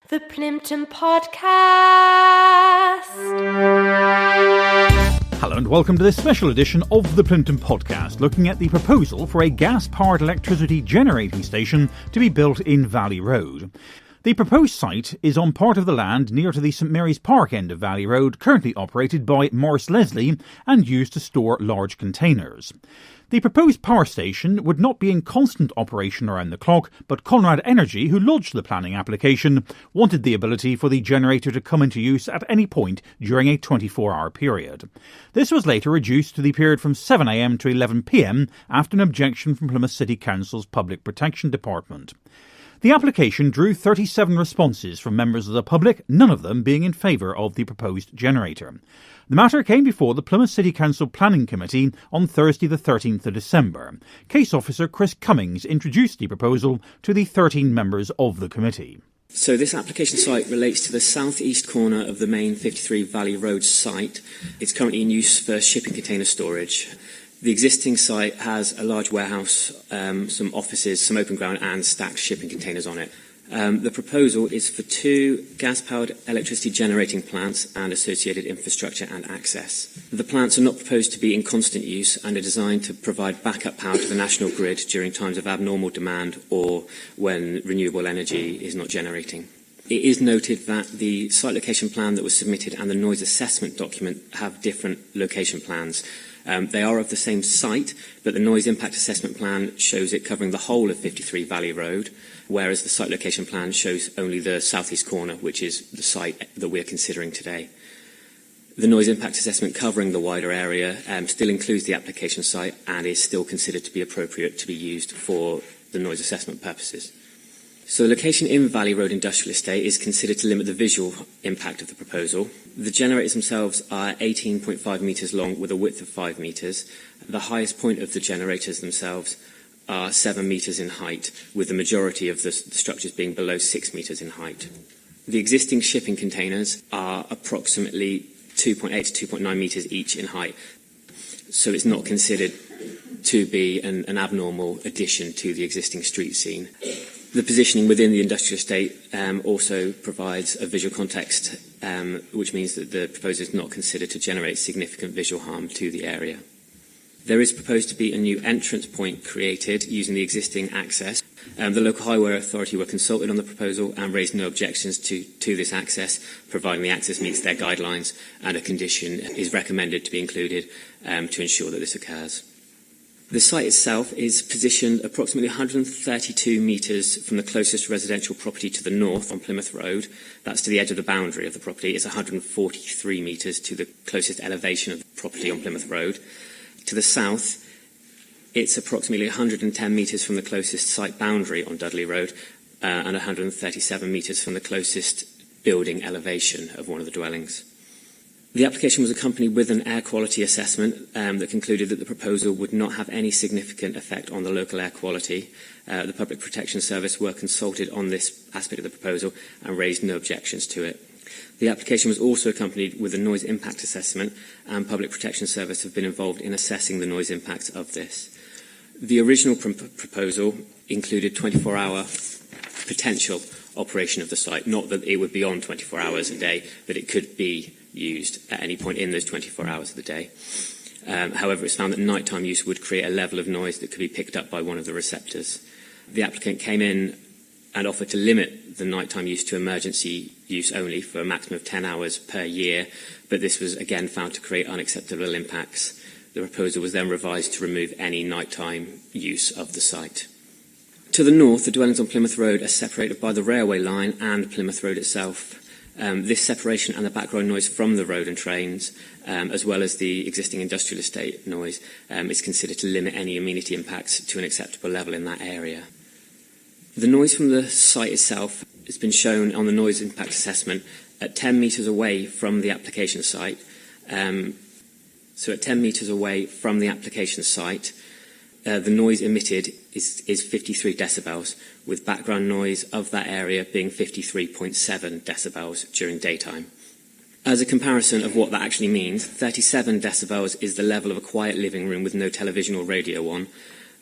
The Plimpton Podcast. Hello and welcome to this special edition of the Plimpton Podcast, looking at the proposal for a gas-powered electricity generating station to be built in Valley Road. The proposed site is on part of the land near to the St Mary's Park end of Valley Road, currently operated by Morris Leslie and used to store large containers. The proposed power station would not be in constant operation around the clock, but Conrad Energy, who lodged the planning application, wanted the ability for the generator to come into use at any point during a 24-hour period. This was later reduced to the period from 7am to 11pm after an objection from Plymouth City Council's Public Protection Department. The application drew 37 responses from members of the public, none of them being in favour of the proposed generator. The matter came before the Plymouth City Council Planning Committee on Thursday the 13th of December. Case Officer Chris Cummings introduced the proposal to the 13 members of the committee. So this application site relates to the southeast corner of the main 53 Valley Road site. It's currently in use for shipping container storage. The existing site has a large warehouse, some offices, some open ground and stacked shipping containers on it. The proposal is for 2 gas-powered electricity generating plants and associated infrastructure and access. The plants are not proposed to be in constant use and are designed to provide backup power to the national grid during times of abnormal demand or when renewable energy is not generating. It is noted that the site location plan that was submitted and the noise assessment document have different location plans. They are of the same site, but the noise impact assessment plan shows it covering the whole of 53 Valley Road, whereas the site location plan shows only the southeast corner, which is the site that we're considering today. The noise impact assessment covering the wider area still includes the application site and is still considered to be appropriate to be used for the noise assessment purposes. So the location in Valley Road Industrial Estate is considered to limit the visual impact of the proposal. The generators themselves are 18.5 metres long with a width of 5 metres. The highest point of the generators themselves are 7 metres in height, with the majority of the structures being below 6 metres in height. The existing shipping containers are approximately 2.8 to 2.9 metres each in height, so it's not considered to be an abnormal addition to the existing street scene. The positioning within the industrial estate also provides a visual context, which means that the proposal is not considered to generate significant visual harm to the area. There is proposed to be a new entrance point created using the existing access. The local highway authority were consulted on the proposal and raised no objections to this access, providing the access meets their guidelines, and a condition is recommended to be included to ensure that this occurs. The site itself is positioned approximately 132 metres from the closest residential property to the north on Plymouth Road. That's to the edge of the boundary of the property. It's 143 metres to the closest elevation of the property on Plymouth Road. To the south, it's approximately 110 metres from the closest site boundary on Dudley Road and 137 metres from the closest building elevation of one of the dwellings. The application was accompanied with an air quality assessment that concluded that the proposal would not have any significant effect on the local air quality. The Public Protection Service were consulted on this aspect of the proposal and raised no objections to it. The application was also accompanied with a noise impact assessment, and Public Protection Service have been involved in assessing the noise impacts of this. The original proposal included 24-hour potential operation of the site, not that it would be on 24 hours a day, but it could be used at any point in those 24 hours of the day. However, it's found that nighttime use would create a level of noise that could be picked up by one of the receptors. The applicant came in and offered to limit the nighttime use to emergency use only for a maximum of 10 hours per year, but this was again found to create unacceptable impacts. The proposal was then revised to remove any nighttime use of the site. To the north, the dwellings on Plymouth Road are separated by the railway line and Plymouth Road itself. This separation and the background noise from the road and trains, as well as the existing industrial estate noise, is considered to limit any amenity impacts to an acceptable level in that area. The noise from the site itself has been shown on the noise impact assessment at 10 metres away from the application site. So at 10 metres away from the application site, the noise emitted is 53 decibels, with background noise of that area being 53.7 decibels during daytime. As a comparison of what that actually means, 37 decibels is the level of a quiet living room with no television or radio on,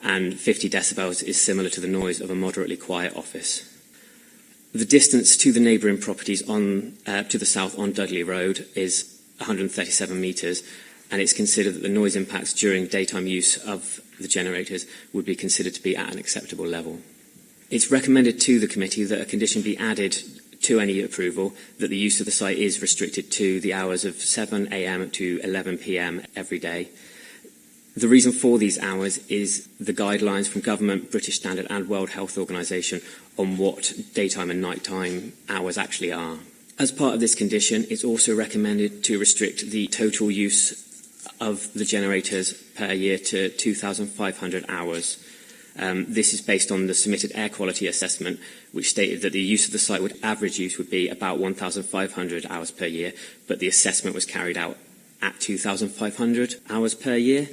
and 50 decibels is similar to the noise of a moderately quiet office. The distance to the neighbouring properties to the south on Dudley Road is 137 metres, and it's considered that the noise impacts during daytime use of the generators would be considered to be at an acceptable level. It's recommended to the committee that a condition be added to any approval that the use of the site is restricted to the hours of 7 a.m. to 11 p.m. every day. The reason for these hours is the guidelines from government, British Standard and World Health Organization on what daytime and nighttime hours actually are. As part of this condition, it's also recommended to restrict the total use of the generators per year to 2,500 hours. This is based on the submitted air quality assessment, which stated that the use of the site average use would be about 1,500 hours per year, but the assessment was carried out at 2,500 hours per year.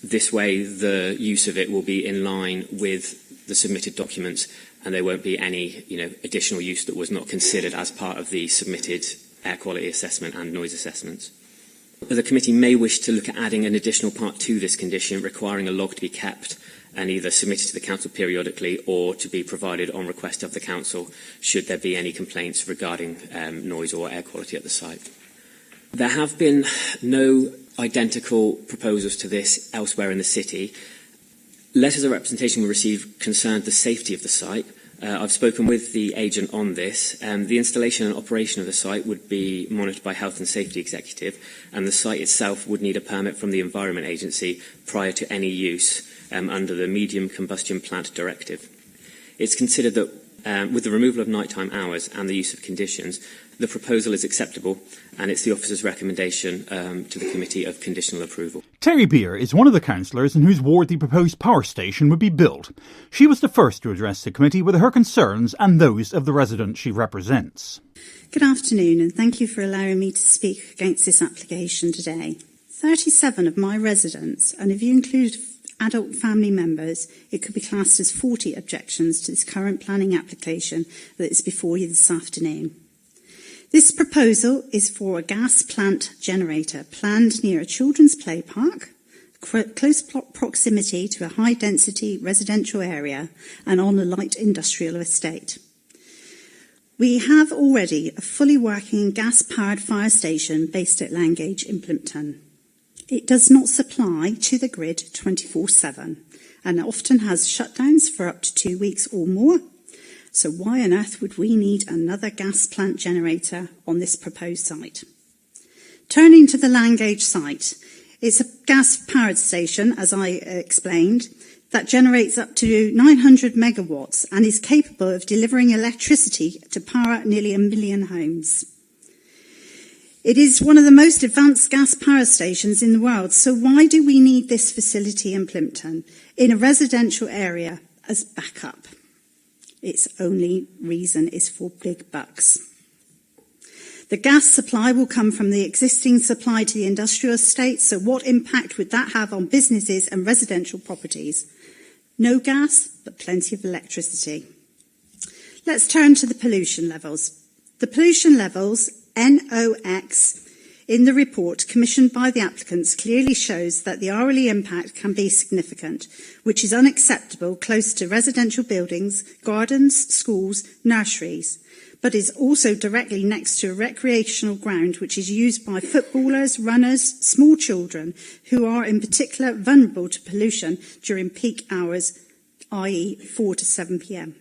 This way, the use of it will be in line with the submitted documents, and there won't be any additional use that was not considered as part of the submitted air quality assessment and noise assessments. The committee may wish to look at adding an additional part to this condition, requiring a log to be kept and either submitted to the council periodically or to be provided on request of the council should there be any complaints regarding noise or air quality at the site. There have been no identical proposals to this elsewhere in the city. Letters of representation we received concerned the safety of the site. I've spoken with the agent on this. The installation and operation of the site would be monitored by Health and Safety Executive, and the site itself would need a permit from the Environment Agency prior to any use under the Medium Combustion Plant Directive. It's considered that with the removal of nighttime hours and the use of conditions, the proposal is acceptable, and it's the officer's recommendation to the committee of conditional approval. Terry Beer is one of the councillors in whose ward the proposed power station would be built. She was the first to address the committee with her concerns and those of the residents she represents. Good afternoon, and thank you for allowing me to speak against this application today. 37 of my residents, and if you include adult family members, it could be classed as 40 objections to this current planning application that is before you this afternoon. This proposal is for a gas plant generator planned near a children's play park, close proximity to a high-density residential area and on a light industrial estate. We have already a fully working gas-powered fire station based at Langage in Plimpton. It does not supply to the grid 24/7 and often has shutdowns for up to 2 weeks or more. So why on earth would we need another gas plant generator on this proposed site? Turning to the Langage site, it's a gas-powered station, as I explained, that generates up to 900 megawatts and is capable of delivering electricity to power nearly 1 million homes. It is one of the most advanced gas power stations in the world, so why do we need this facility in Plimpton, in a residential area, as backup? Its only reason is for big bucks. The gas supply will come from the existing supply to the industrial estate, so what impact would that have on businesses and residential properties? No gas, but plenty of electricity. Let's turn to the pollution levels. The pollution levels, NOx, in the report commissioned by the applicants clearly shows that the hourly impact can be significant, which is unacceptable close to residential buildings, gardens, schools, nurseries, but is also directly next to a recreational ground which is used by footballers, runners, small children, who are in particular vulnerable to pollution during peak hours, i.e. 4 to 7 p.m.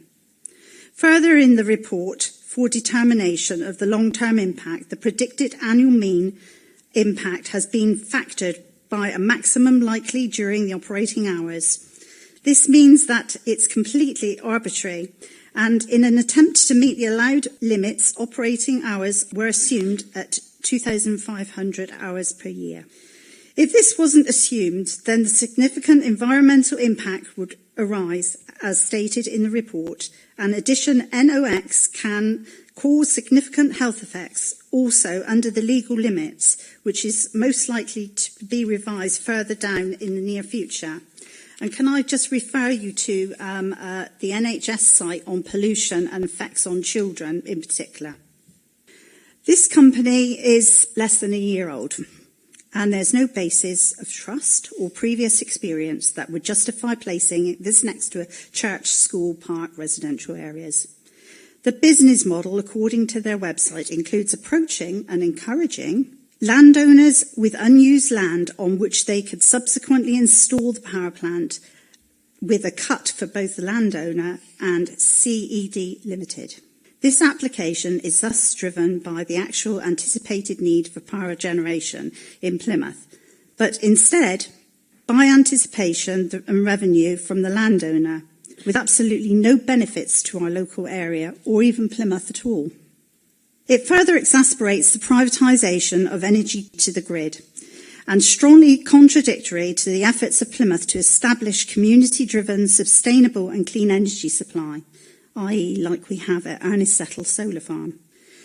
Further in the report, for determination of the long-term impact, the predicted annual mean impact has been factored by a maximum likely during the operating hours. This means that it's completely arbitrary, and in an attempt to meet the allowed limits, operating hours were assumed at 2,500 hours per year. If this wasn't assumed, then the significant environmental impact would arise, as stated in the report, and addition NOx can cause significant health effects, also under the legal limits, which is most likely to be revised further down in the near future. And can I just refer you to the NHS site on pollution and effects on children in particular. This company is less than a year old, and there's no basis of trust or previous experience that would justify placing this next to a church, school, park, residential areas. The business model, according to their website, includes approaching and encouraging landowners with unused land on which they could subsequently install the power plant with a cut for both the landowner and CED Limited. This application is thus driven by the actual anticipated need for power generation in Plymouth, but instead by anticipation and revenue from the landowner, with absolutely no benefits to our local area or even Plymouth at all. It further exasperates the privatisation of energy to the grid and strongly contradictory to the efforts of Plymouth to establish community-driven, sustainable and clean energy supply, i.e. like we have at Ernest Settle Solar Farm.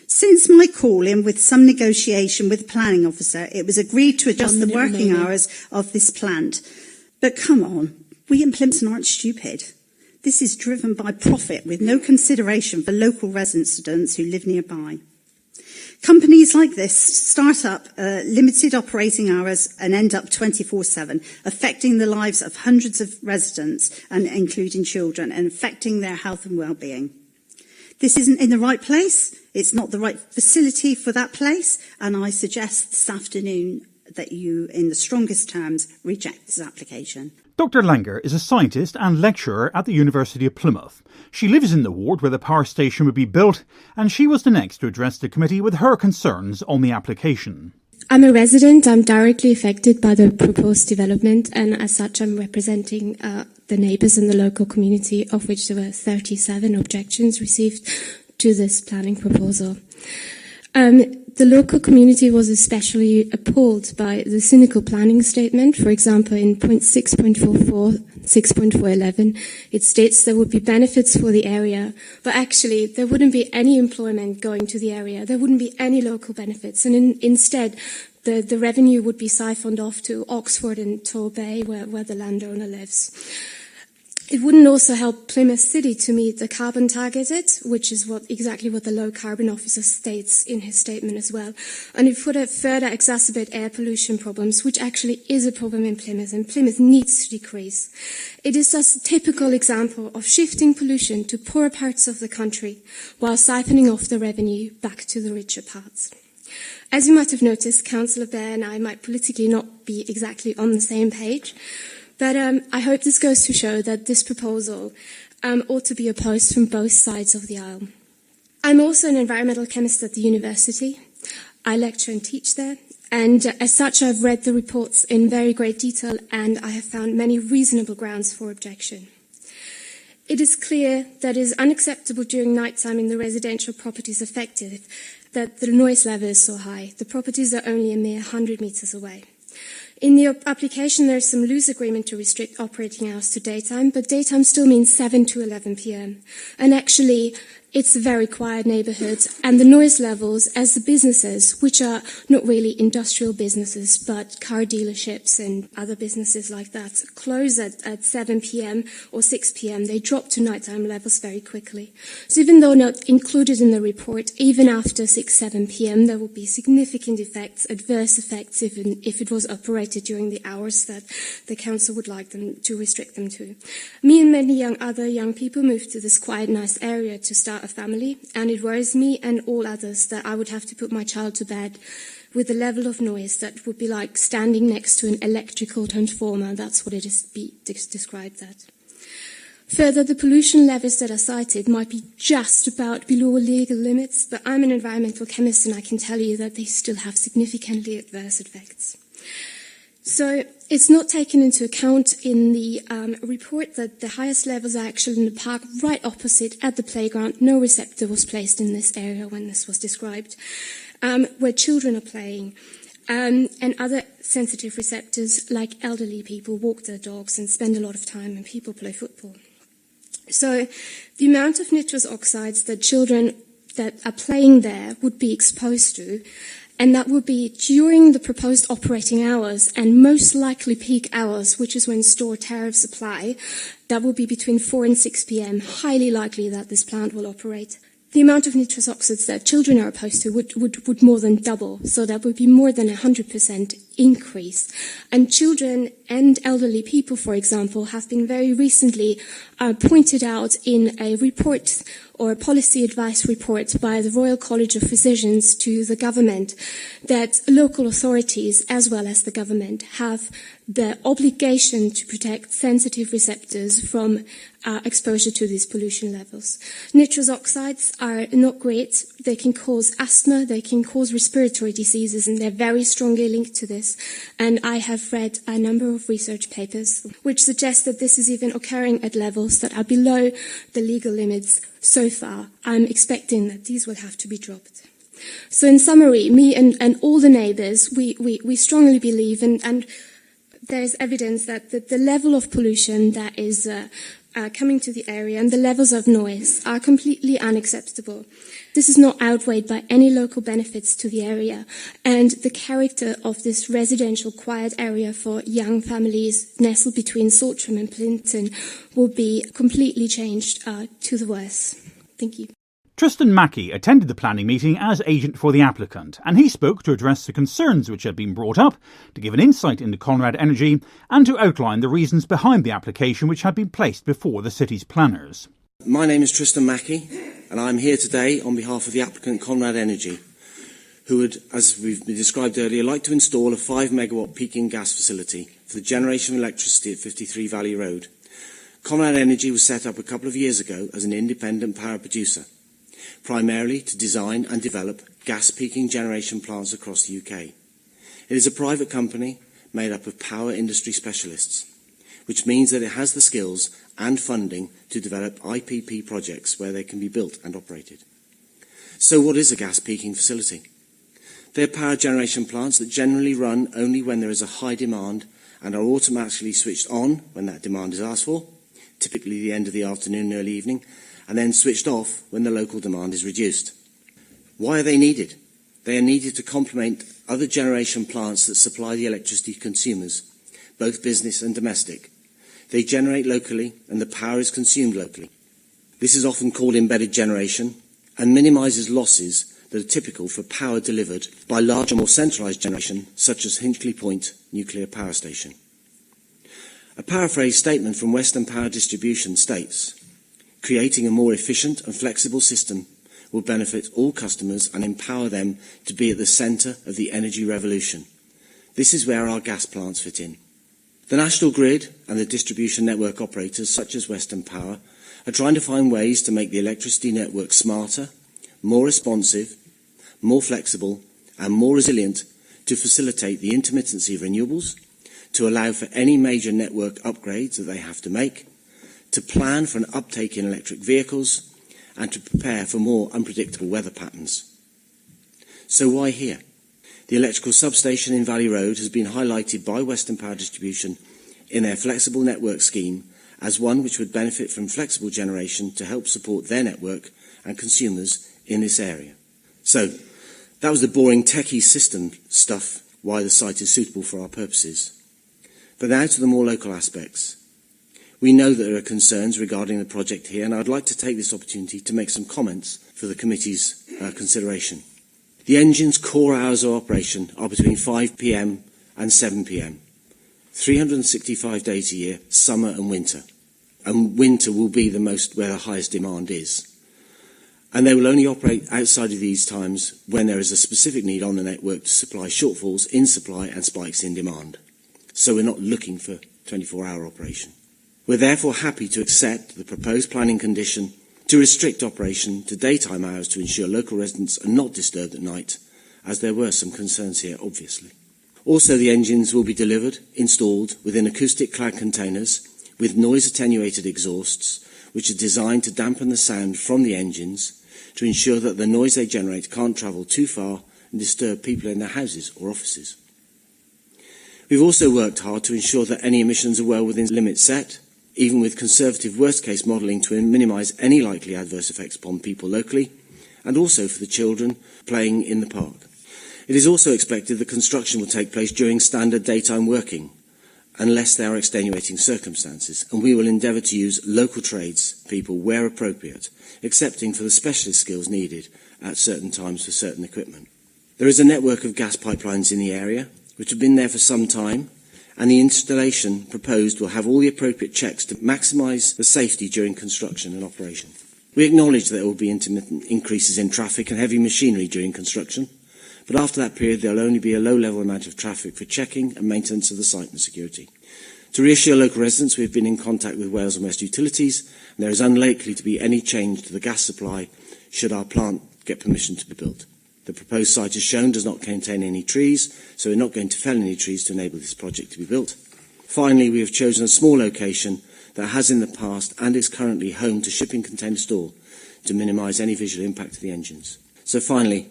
Since my call in with some negotiation with the planning officer, it was agreed to adjust the working hours of this plant. But come on, we in Plympton aren't stupid. This is driven by profit with no consideration for local residents who live nearby. Companies like this start up limited operating hours and end up 24/7, affecting the lives of hundreds of residents, and including children, and affecting their health and well-being. This isn't in the right place. It's not the right facility for that place. And I suggest this afternoon that you, in the strongest terms, reject this application. Dr. Langer is a scientist and lecturer at the University of Plymouth. She lives in the ward where the power station would be built, and she was the next to address the committee with her concerns on the application. I'm a resident. I'm directly affected by the proposed development, and as such I'm representing the neighbours in the local community, of which there were 37 objections received to this planning proposal. The local community was especially appalled by the cynical planning statement. For example, in point 6.44, 6.411, it states there would be benefits for the area, but actually there wouldn't be any employment going to the area. There wouldn't be any local benefits, and instead the revenue would be siphoned off to Oxford and Torbay, where the landowner lives. It wouldn't also help Plymouth City to meet the carbon targeted, which is exactly what the low carbon officer states in his statement as well. And it would further exacerbate air pollution problems, which actually is a problem in Plymouth, and Plymouth needs to decrease. It is thus a typical example of shifting pollution to poorer parts of the country while siphoning off the revenue back to the richer parts. As you might have noticed, Councillor Bear and I might politically not be exactly on the same page, but I hope this goes to show that this proposal ought to be opposed from both sides of the aisle. I'm also an environmental chemist at the university. I lecture and teach there, and as such I've read the reports in very great detail, and I have found many reasonable grounds for objection. It is clear that it is unacceptable during night time in the residential properties affected that the noise level is so high. The properties are only a mere 100 metres away. In the application, there is some loose agreement to restrict operating hours to daytime, but daytime still means 7 to 11 p.m. And actually, it's a very quiet neighbourhood, and the noise levels as the businesses, which are not really industrial businesses, but car dealerships and other businesses like that, close at 7 p.m. or 6 p.m. They drop to nighttime levels very quickly. So even though not included in the report, even after 6, 7 p.m., there will be significant effects, adverse effects, even if it was operated during the hours that the council would like them to restrict them to. Me and many other young people moved to this quiet, nice area to start a family, and it worries me and all others that I would have to put my child to bed with the level of noise that would be like standing next to an electrical transformer. That's what it is described at. Further, the pollution levels that are cited might be just about below legal limits, but I'm an environmental chemist and I can tell you that they still have significantly adverse effects. So it's not taken into account in the report that the highest levels are actually in the park right opposite at the playground. No receptor was placed in this area when this was described, where children are playing. And other sensitive receptors like elderly people walk their dogs and spend a lot of time when people play football. So the amount of nitrous oxides that children that are playing there would be exposed to, and that would be during the proposed operating hours and most likely peak hours, which is when store tariffs apply, that will be between 4 and 6 p.m. Highly likely that this plant will operate. The amount of nitrous oxides that children are exposed to would more than double, so that would be more than 100% increase. And children and elderly people, for example, have been very recently pointed out in a report or a policy advice report by the Royal College of Physicians to the government that local authorities, as well as the government, have the obligation to protect sensitive receptors from exposure to these pollution levels. Nitrous oxides are not great. They can cause asthma, they can cause respiratory diseases, and they're very strongly linked to this. And I have read a number of research papers which suggest that this is even occurring at levels that are below the legal limits so far. I'm expecting that these will have to be dropped. So in summary, me and all the neighbours, we strongly believe, and there's evidence that the level of pollution that is coming to the area and the levels of noise are completely unacceptable. This is not outweighed by any local benefits to the area, and the character of this residential quiet area for young families nestled between Saltram and Plinton will be completely changed to the worse. Thank you. Tristan Mackey attended the planning meeting as agent for the applicant, and he spoke to address the concerns which had been brought up, to give an insight into Conrad Energy, and to outline the reasons behind the application which had been placed before the city's planners. My name is Tristan Mackey, and I'm here today on behalf of the applicant Conrad Energy, who would, as we've been described earlier, like to install a 5 megawatt peaking gas facility for the generation of electricity at 53 Valley Road. Conrad Energy was set up a couple of years ago as an independent power producer, primarily to design and develop gas peaking generation plants across the UK. It is a private company made up of power industry specialists, which means that it has the skills and funding to develop IPP projects where they can be built and operated. So what is a gas peaking facility? They are power generation plants that generally run only when there is a high demand and are automatically switched on when that demand is asked for, typically the end of the afternoon and early evening, and then switched off when the local demand is reduced. Why are they needed? They are needed to complement other generation plants that supply the electricity to consumers, both business and domestic. They generate locally and the power is consumed locally. This is often called embedded generation and minimises losses that are typical for power delivered by larger, more centralised generation, such as Hinckley Point Nuclear Power Station. A paraphrased statement from Western Power Distribution states, "Creating a more efficient and flexible system will benefit all customers and empower them to be at the centre of the energy revolution." This is where our gas plants fit in. The national grid and the distribution network operators, such as Western Power, are trying to find ways to make the electricity network smarter, more responsive, more flexible and more resilient to facilitate the intermittency of renewables, to allow for any major network upgrades that they have to make, to plan for an uptake in electric vehicles, and to prepare for more unpredictable weather patterns. So why here? The electrical substation in Valley Road has been highlighted by Western Power Distribution in their flexible network scheme as one which would benefit from flexible generation to help support their network and consumers in this area. So, that was the boring techie system stuff, why the site is suitable for our purposes. But now to the more local aspects. We know that there are concerns regarding the project here, and I'd like to take this opportunity to make some comments for the committee's consideration. The engine's core hours of operation are between 5 p.m. and 7 p.m. 365 days a year, summer and winter. And winter will be the most where the highest demand is. And they will only operate outside of these times when there is a specific need on the network to supply shortfalls in supply and spikes in demand. So we're not looking for 24-hour operation. We're therefore happy to accept the proposed planning condition to restrict operation to daytime hours to ensure local residents are not disturbed at night, as there were some concerns here, obviously. Also, the engines will be delivered, installed within acoustic clad containers with noise-attenuated exhausts, which are designed to dampen the sound from the engines to ensure that the noise they generate can't travel too far and disturb people in their houses or offices. We've also worked hard to ensure that any emissions are well within limits set, even with conservative worst-case modelling to minimise any likely adverse effects upon people locally, and also for the children playing in the park. It is also expected that construction will take place during standard daytime working, unless there are extenuating circumstances, and we will endeavour to use local tradespeople where appropriate, excepting for the specialist skills needed at certain times for certain equipment. There is a network of gas pipelines in the area, which have been there for some time, and the installation proposed will have all the appropriate checks to maximise the safety during construction and operation. We acknowledge that there will be intermittent increases in traffic and heavy machinery during construction, but after that period there will only be a low-level amount of traffic for checking and maintenance of the site and security. To reassure local residents, we have been in contact with Wales and West Utilities, and there is unlikely to be any change to the gas supply should our plant get permission to be built. The proposed site, as shown, does not contain any trees, so we're not going to fell any trees to enable this project to be built. Finally, we have chosen a small location that has in the past and is currently home to shipping container store to minimise any visual impact of the engines. So finally,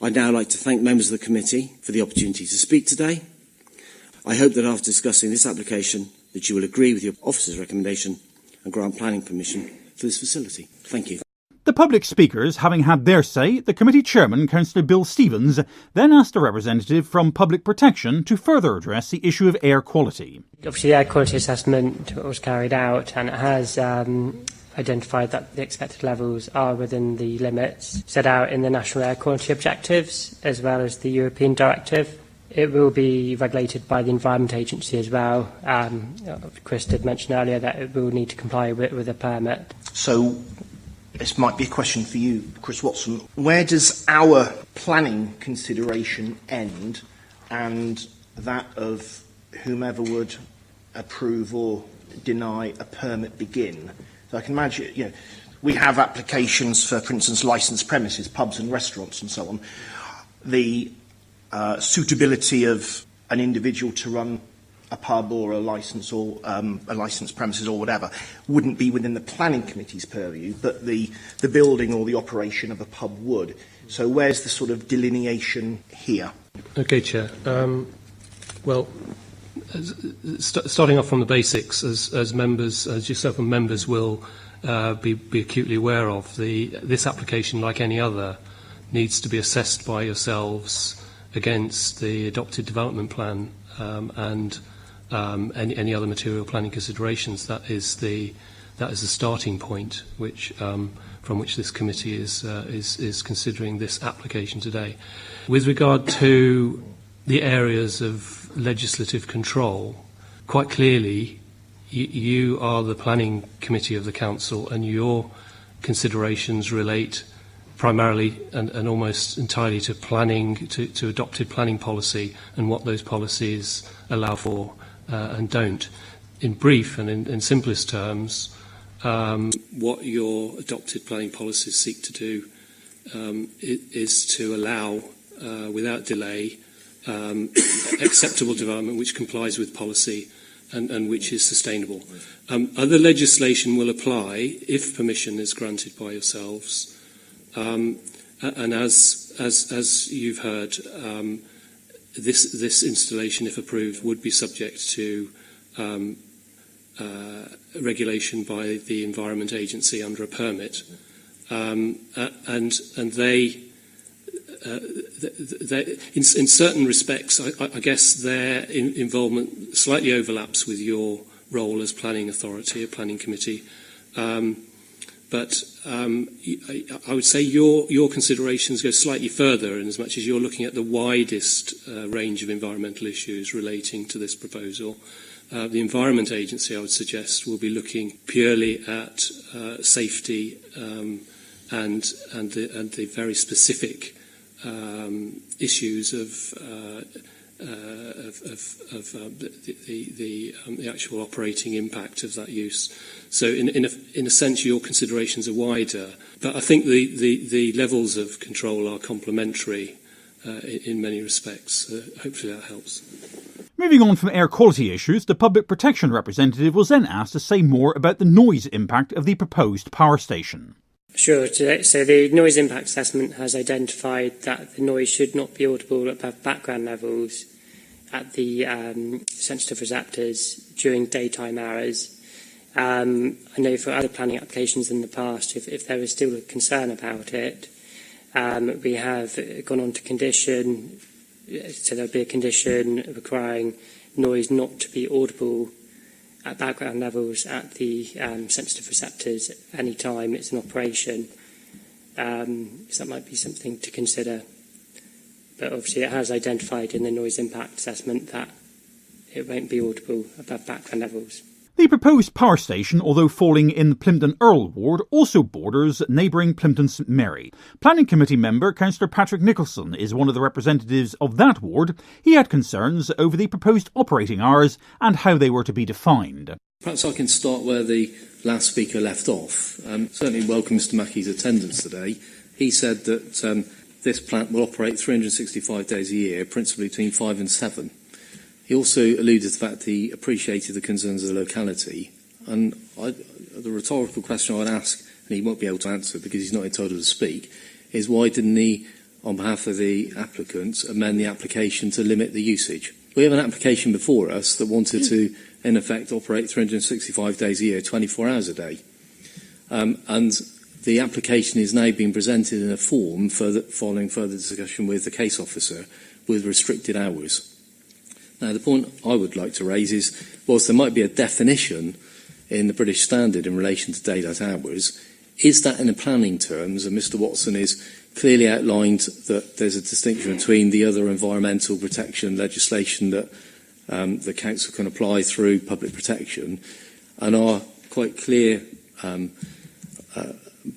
I'd now like to thank members of the committee for the opportunity to speak today. I hope that after discussing this application that you will agree with your officer's recommendation and grant planning permission for this facility. Thank you. The public speakers having had their say, the committee chairman, Councillor Bill Stevens, then asked a representative from Public Protection to further address the issue of air quality. Obviously, the air quality assessment was carried out and it has identified that the expected levels are within the limits set out in the National Air Quality Objectives as well as the European Directive. It will be regulated by the Environment Agency as well. Chris did mention earlier that it will need to comply with a permit. So this might be a question for you, Chris Watson. Where does our planning consideration end and that of whomever would approve or deny a permit begin? So I can imagine, we have applications for instance, licensed premises, pubs and restaurants and so on. The suitability of an individual to run a pub or a license or a licensed premises or whatever wouldn't be within the planning committee's purview, but the building or the operation of a pub would. So where's the sort of delineation here? Okay, Chair. Starting off from the basics, as members, as yourself and members will be acutely aware of, this application, like any other, needs to be assessed by yourselves against the adopted development plan and any other material planning considerations. That is the starting point from which this committee is considering this application today. With regard to the areas of legislative control, quite clearly you are the planning committee of the council and your considerations relate primarily and almost entirely to planning, to adopted planning policy and what those policies allow for and don't. In brief and in simplest terms, what your adopted planning policies seek to do is to allow, without delay, acceptable development which complies with policy and which is sustainable. Other legislation will apply if permission is granted by yourselves. And as you've heard, this installation, if approved, would be subject to regulation by the Environment Agency under a permit, and they in certain respects, I guess their involvement slightly overlaps with your role as planning authority, a planning committee. But I would say your considerations go slightly further in as much as you're looking at the widest range of environmental issues relating to this proposal. The Environment Agency, I would suggest, will be looking purely at safety and the very specific issues of the actual operating impact of that use. So in a sense your considerations are wider, but I think the levels of control are complementary in many respects. Hopefully that helps. Moving on from air quality issues, the Public Protection representative was then asked to say more about the noise impact of the proposed power station. Sure. So the noise impact assessment has identified that the noise should not be audible above background levels at the sensitive receptors during daytime hours. I know for other planning applications in the past, if there is still a concern about it, we have gone on to condition, so there will be a condition requiring noise not to be audible at background levels at the sensitive receptors any time it's in operation. So that might be something to consider. but obviously it has identified in the noise impact assessment that it won't be audible above background levels. The proposed power station, although falling in the Plimpton Earl ward, also borders neighbouring Plimpton St Mary. Planning Committee member Councillor Patrick Nicholson is one of the representatives of that ward. He had concerns over the proposed operating hours and how they were to be defined. Perhaps I can start where the last speaker left off. Certainly welcome Mr Mackey's attendance today. He said that this plant will operate 365 days a year, principally between 5 and 7. He also alluded to the fact that he appreciated the concerns of the locality. And the rhetorical question I would ask, and he won't be able to answer because he's not entitled to speak, is why didn't he, on behalf of the applicants, amend the application to limit the usage? We have an application before us that wanted to, in effect, operate 365 days a year, 24 hours a day. And the application is now being presented in a form following further discussion with the case officer with restricted hours. Now, the point I would like to raise is, whilst there might be a definition in the British Standard in relation to daylight hours, is that in the planning terms, and Mr Watson has clearly outlined that there's a distinction between the other environmental protection legislation that the council can apply through public protection, and are quite clear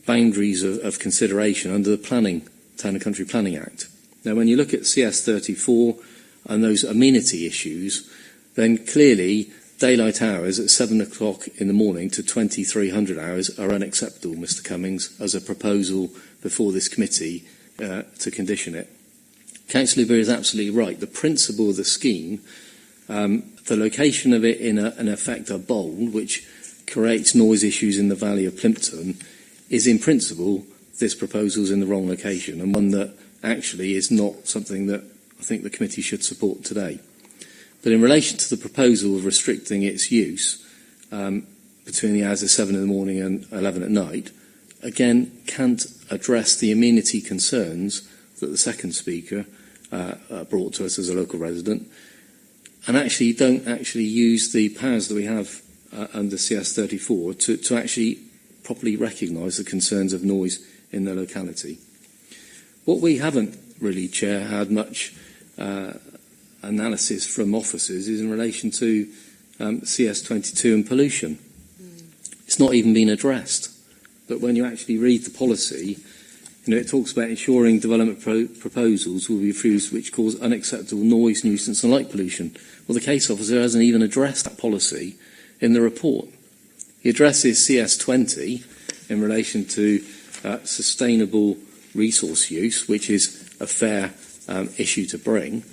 boundaries of consideration under the Town and Country Planning Act. Now, when you look at CS34 and those amenity issues, then clearly daylight hours at 7 o'clock in the morning to 2300 hours are unacceptable, Mr Cummings, as a proposal before this committee to condition it. Councillor Beer is absolutely right. The principle of the scheme, the location of it in effect a bowl, which creates noise issues in the valley of Plimpton, is in principle, this proposal is in the wrong location, and one that actually is not something that I think the committee should support today. But in relation to the proposal of restricting its use between the hours of 7 in the morning and 11 at night, again, can't address the amenity concerns that the second speaker brought to us as a local resident, and actually don't actually use the powers that we have under CS34 to actually properly recognise the concerns of noise in the locality. What we haven't really, Chair, had much analysis from officers is in relation to CS22 and pollution. It's not even been addressed. But when you actually read the policy, it talks about ensuring development proposals will be refused which cause unacceptable noise, nuisance and light pollution. Well, the case officer hasn't even addressed that policy in the report. He addresses CS20 in relation to sustainable resource use, which is a fair issue to bring.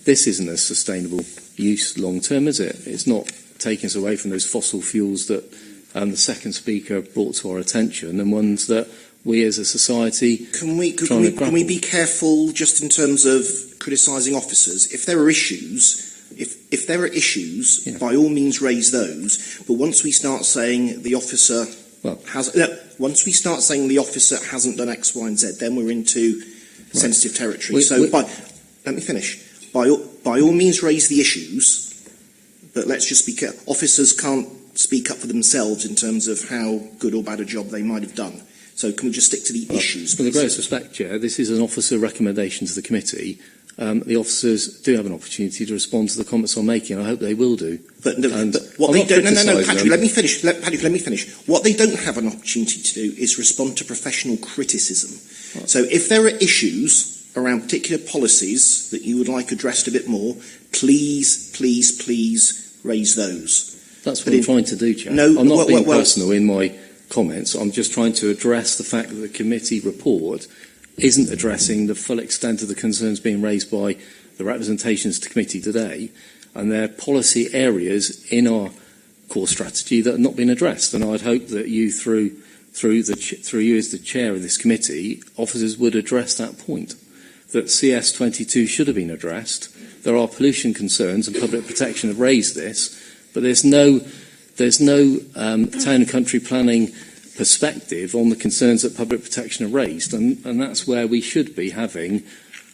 This isn't a sustainable use long term, is it? It's not taking us away from those fossil fuels that the second speaker brought to our attention, and ones that we as a society can we be careful just in terms of criticising officers? If there are issues, if there are issues, yeah, by all means raise those. But once we start saying the officer once we start saying the officer hasn't done X, Y, and Z, then we're into sensitive territory. Let me finish. By all means raise the issues, but let's just be careful. Officers can't speak up for themselves in terms of how good or bad a job they might have done. So can we just stick to the issues? With the greatest respect, Chair, this is an officer recommendation to the committee. The officers do have an opportunity to respond to the comments I'm making, and I hope they will do. But what they don't... No, Patrick, let me finish. Patrick, let me finish. What they don't have an opportunity to do is respond to professional criticism. Right. So if there are issues around particular policies that you would like addressed a bit more, please raise those. That's what I'm trying to do, Chair. No, I'm not being personal in my comments. I'm just trying to address the fact that the committee report isn't addressing the full extent of the concerns being raised by the representations to committee today, and there are policy areas in our core strategy that have not been addressed. And I'd hope that you, through you as the chair of this committee, officers would address that point, that CS22 should have been addressed. There are pollution concerns, and public protection have raised this, but there's no town and country planning perspective on the concerns that public protection have raised, and that's where we should be having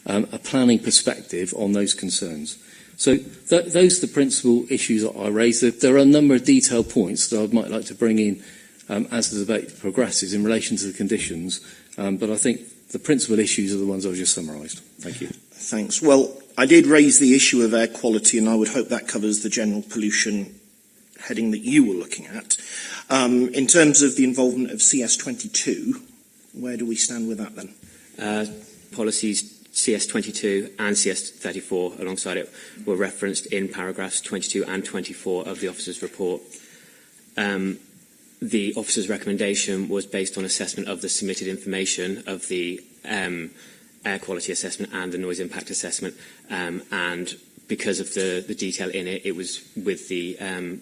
a planning perspective on those concerns. So those are the principal issues that I raised. There are a number of detailed points that I might like to bring in as the debate progresses in relation to the conditions, but I think The principal issues are the ones I've just summarised. Thank you. Thanks. Well, I did raise the issue of air quality, and I would hope that covers the general pollution heading that you were looking at. In terms of the involvement of CS22, where do we stand with that then? Policies CS22 and CS34 alongside it were referenced in paragraphs 22 and 24 of the officer's report. The officer's recommendation was based on assessment of the submitted information of the air quality assessment and the noise impact assessment, and because of the detail in it, it was in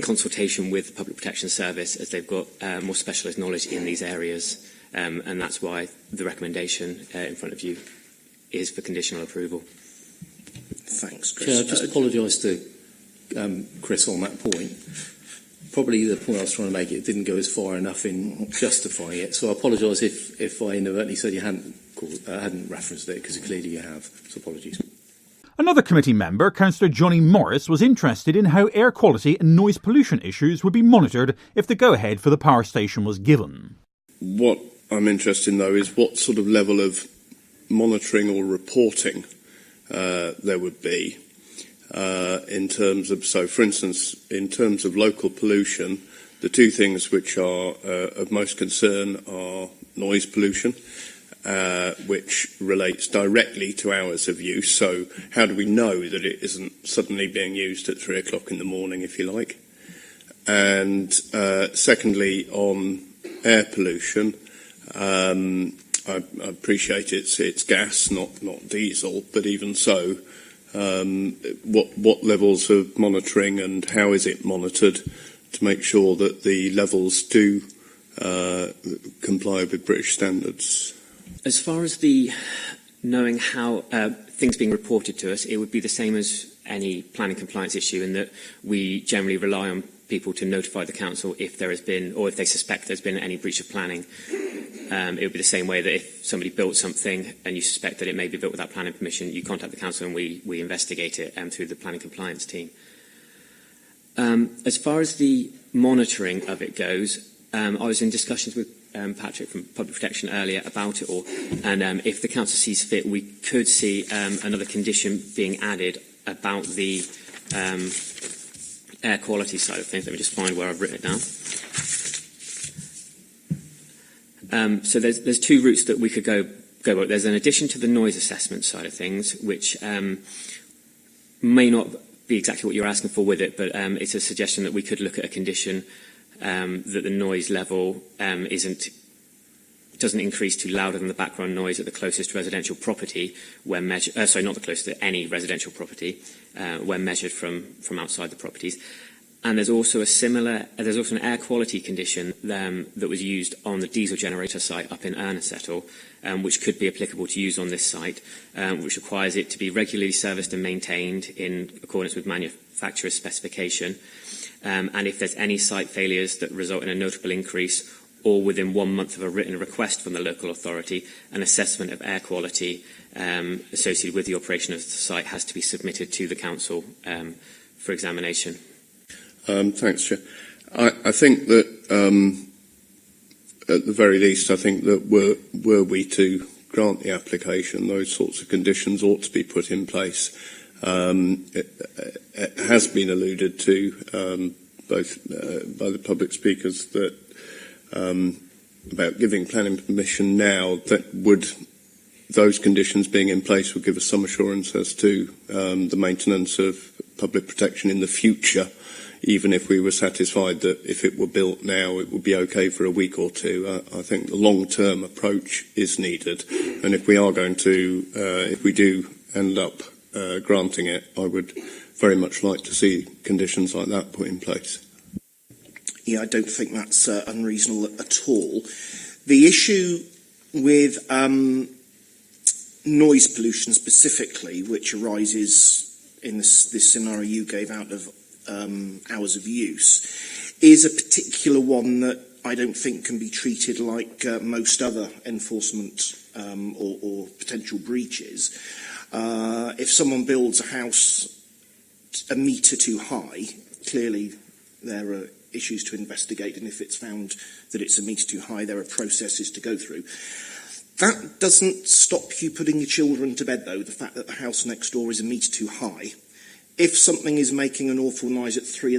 consultation with the Public Protection Service, as they've got more specialist knowledge in these areas, and that's why the recommendation in front of you is for conditional approval. Thanks, Chris. Chair, I just apologise to Chris on that point. Probably the point I was trying to make, it didn't go as far enough in justifying it, so I apologise if I inadvertently said you hadn't referenced it, because clearly you have, so apologies. Another committee member, Councillor Johnny Morris, was interested in how air quality and noise pollution issues would be monitored if the go-ahead for the power station was given. What I'm interested in, though, is what sort of level of monitoring or reporting there would be in terms of, so for instance, in terms of local pollution, the two things which are of most concern are noise pollution, which relates directly to hours of use. So how do we know that it isn't suddenly being used at 3 o'clock in the morning, if you like? And secondly, on air pollution, I appreciate it's gas, not diesel, but even so, what levels of monitoring and how is it monitored to make sure that the levels do comply with British standards? As far as the knowing how things being reported to us, it would be the same as any planning compliance issue, in that we generally rely on people to notify the council if there has been, or if they suspect there's been any breach of planning. It would be the same way that if somebody built something and you suspect that it may be built without planning permission, you contact the council and we investigate it through the planning compliance team. As far as the monitoring of it goes, I was in discussions with Patrick from Public Protection earlier about it all, and if the council sees fit, we could see another condition being added about the air quality side of things. Let me just find where I've written it down. So there's two routes that we could go. There's an addition to the noise assessment side of things, which may not be exactly what you're asking for with it, but it's a suggestion that we could look at a condition that the noise level doesn't increase to louder than the background noise at the closest residential property, when measured. Not the closest, to any residential property, when measured from outside the properties. And there's also an air quality condition that was used on the diesel generator site up in Ernesettle, which could be applicable to use on this site, which requires it to be regularly serviced and maintained in accordance with manufacturer's specification. And if there's any site failures that result in a notable increase, or within 1 month of a written request from the local authority, an assessment of air quality associated with the operation of the site has to be submitted to the council for examination. Thanks, Chair. I think that, at the very least, I think that were we to grant the application, those sorts of conditions ought to be put in place. It has been alluded to both by the public speakers that about giving planning permission now, that those conditions being in place would give us some assurance as to the maintenance of public protection in the future, even if we were satisfied that if it were built now it would be okay for a week or two. I think the long-term approach is needed, and if we are going to, if we do end up granting it, I would very much like to see conditions like that put in place. Yeah, I don't think that's unreasonable at all. The issue with noise pollution specifically, which arises in this scenario you gave out of hours of use, is a particular one that I don't think can be treated like most other enforcement or potential breaches. If someone builds a house a metre too high, clearly they're issues to investigate, and if it's found that it's a metre too high, there are processes to go through. That doesn't stop you putting your children to bed, though, the fact that the house next door is a metre too high. If something is making an awful noise at 3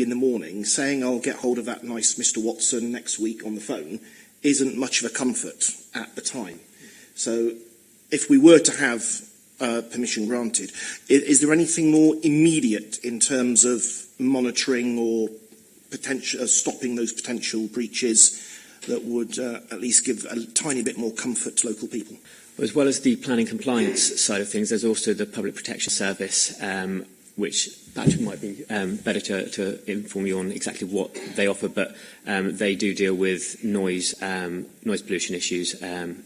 in the morning, saying I'll get hold of that nice Mr. Watson next week on the phone isn't much of a comfort at the time. So if we were to have permission granted, is there anything more immediate in terms of monitoring or stopping those potential breaches that would at least give a tiny bit more comfort to local people? Well, as well as the planning compliance side of things, there's also the Public Protection Service, which Patrick might be better to inform you on exactly what they offer, but they do deal with noise pollution issues and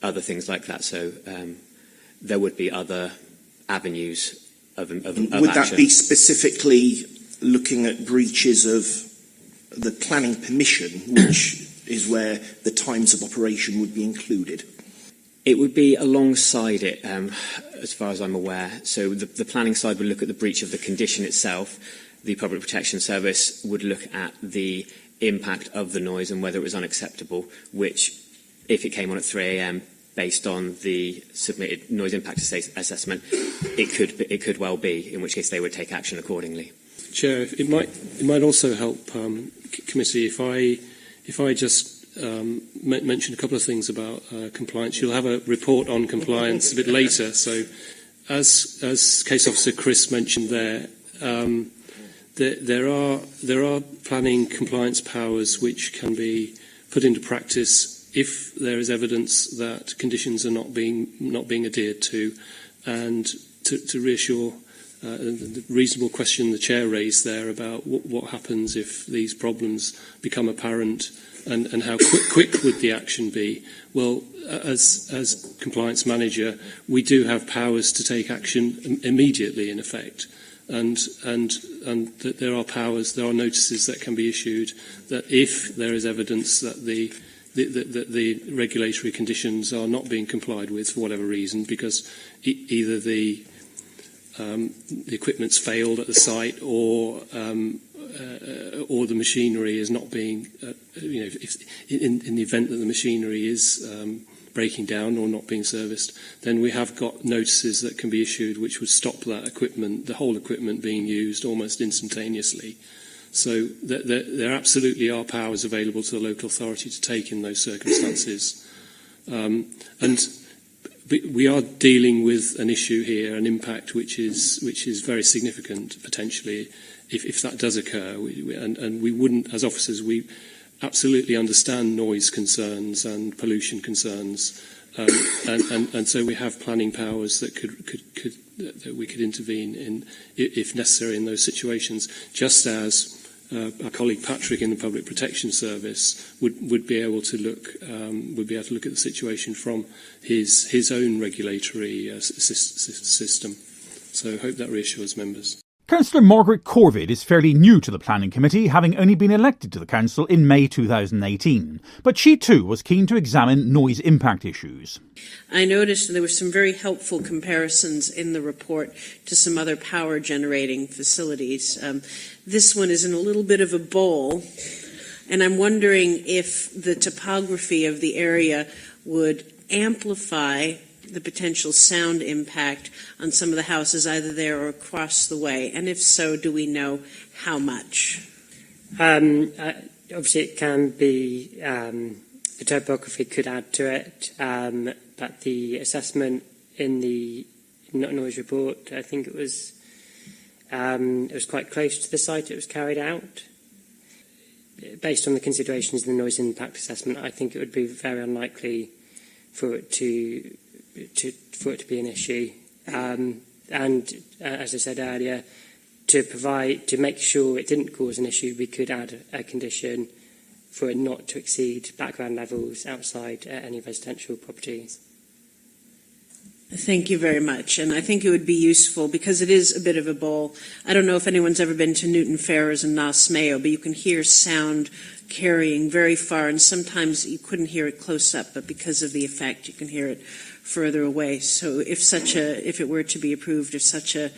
other things like that. So there would be other avenues of would action. that be specifically looking at breaches of the planning permission, which is where the times of operation would be included? It would be alongside it, as far as I'm aware. So the planning side would look at the breach of the condition itself. The Public Protection Service would look at the impact of the noise and whether it was unacceptable, which, if it came on at 3 a.m, based on the submitted noise impact assessment, it could well be, in which case they would take action accordingly. Chair, it might also help committee if I just mention a couple of things about compliance. You'll have a report on compliance a bit later. So, as Case Officer Chris mentioned there are planning compliance powers which can be put into practice if there is evidence that conditions are not being adhered to, and to reassure. The reasonable question the Chair raised there about what happens if these problems become apparent, and how quick would the action be? Well, as compliance manager, we do have powers to take action immediately, in effect, and that there are notices that can be issued that if there is evidence that the regulatory conditions are not being complied with for whatever reason, because either the equipment's failed at the site, or the machinery is not being, in the event that the machinery is breaking down or not being serviced, then we have got notices that can be issued which would stop that equipment, the whole equipment, being used almost instantaneously. So there absolutely are powers available to the local authority to take in those circumstances, and we are dealing with an issue here, an impact which is very significant potentially if that does occur. And we wouldn't, as officers, we absolutely understand noise concerns and pollution concerns, and so we have planning powers that that we could intervene in if necessary in those situations, just as our colleague Patrick in the Public Protection Service would be able to look at the situation from his own regulatory system. So I hope that reassures members. Councillor Margaret Corvid is fairly new to the Planning Committee, having only been elected to the Council in May 2018. But she too was keen to examine noise impact issues. I noticed there were some very helpful comparisons in the report to some other power generating facilities. This one is in a little bit of a bowl, and I'm wondering if the topography of the area would amplify the potential sound impact on some of the houses either there or across the way, and if so, do we know how much? Obviously it can be, the topography could add to it, but the assessment in the noise report, I think it was quite close to the site it was carried out. Based on the considerations of the noise impact assessment, I think it would be very unlikely for it to be an issue, and as I said earlier, to make sure it didn't cause an issue, we could add a condition for it not to exceed background levels outside any residential properties. Thank you very much, and I think it would be useful because it is a bit of a bowl. I don't know if anyone's ever been to Newton Ferrers and Nas Mayo, but you can hear sound carrying very far, and sometimes you couldn't hear it close up, but because of the effect, you can hear it further away. So if it were to be approved, if such a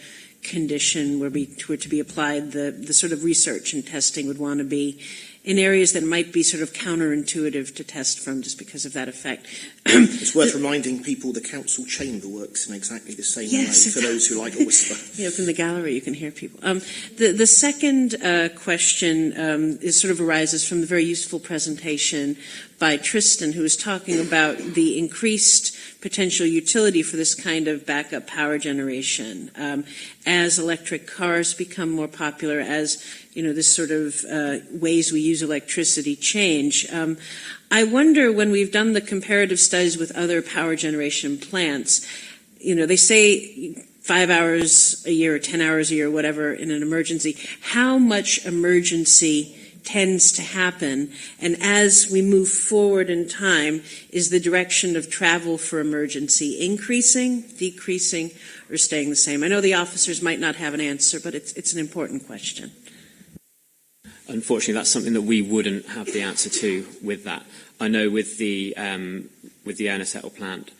condition were to be applied, the sort of research and testing would want to be in areas that might be sort of counterintuitive to test from just because of that effect. It's worth reminding people the council chamber works in exactly the same way, for those who like a whisper. From the gallery you can hear people. The second question arises from the very useful presentation by Tristan, who was talking about the increased potential utility for this kind of backup power generation as electric cars become more popular, as this sort of ways we use electricity change. I wonder, when we've done the comparative studies with other power generation plants, they say 5 hours a year or 10 hours a year, whatever, in an emergency, how much emergency tends to happen, and as we move forward in time, is the direction of travel for emergency increasing, decreasing, or staying the same? I know the officers might not have an answer, but it's an important question. Unfortunately, that's something that we wouldn't have the answer to with that. I know with the Ernest plant,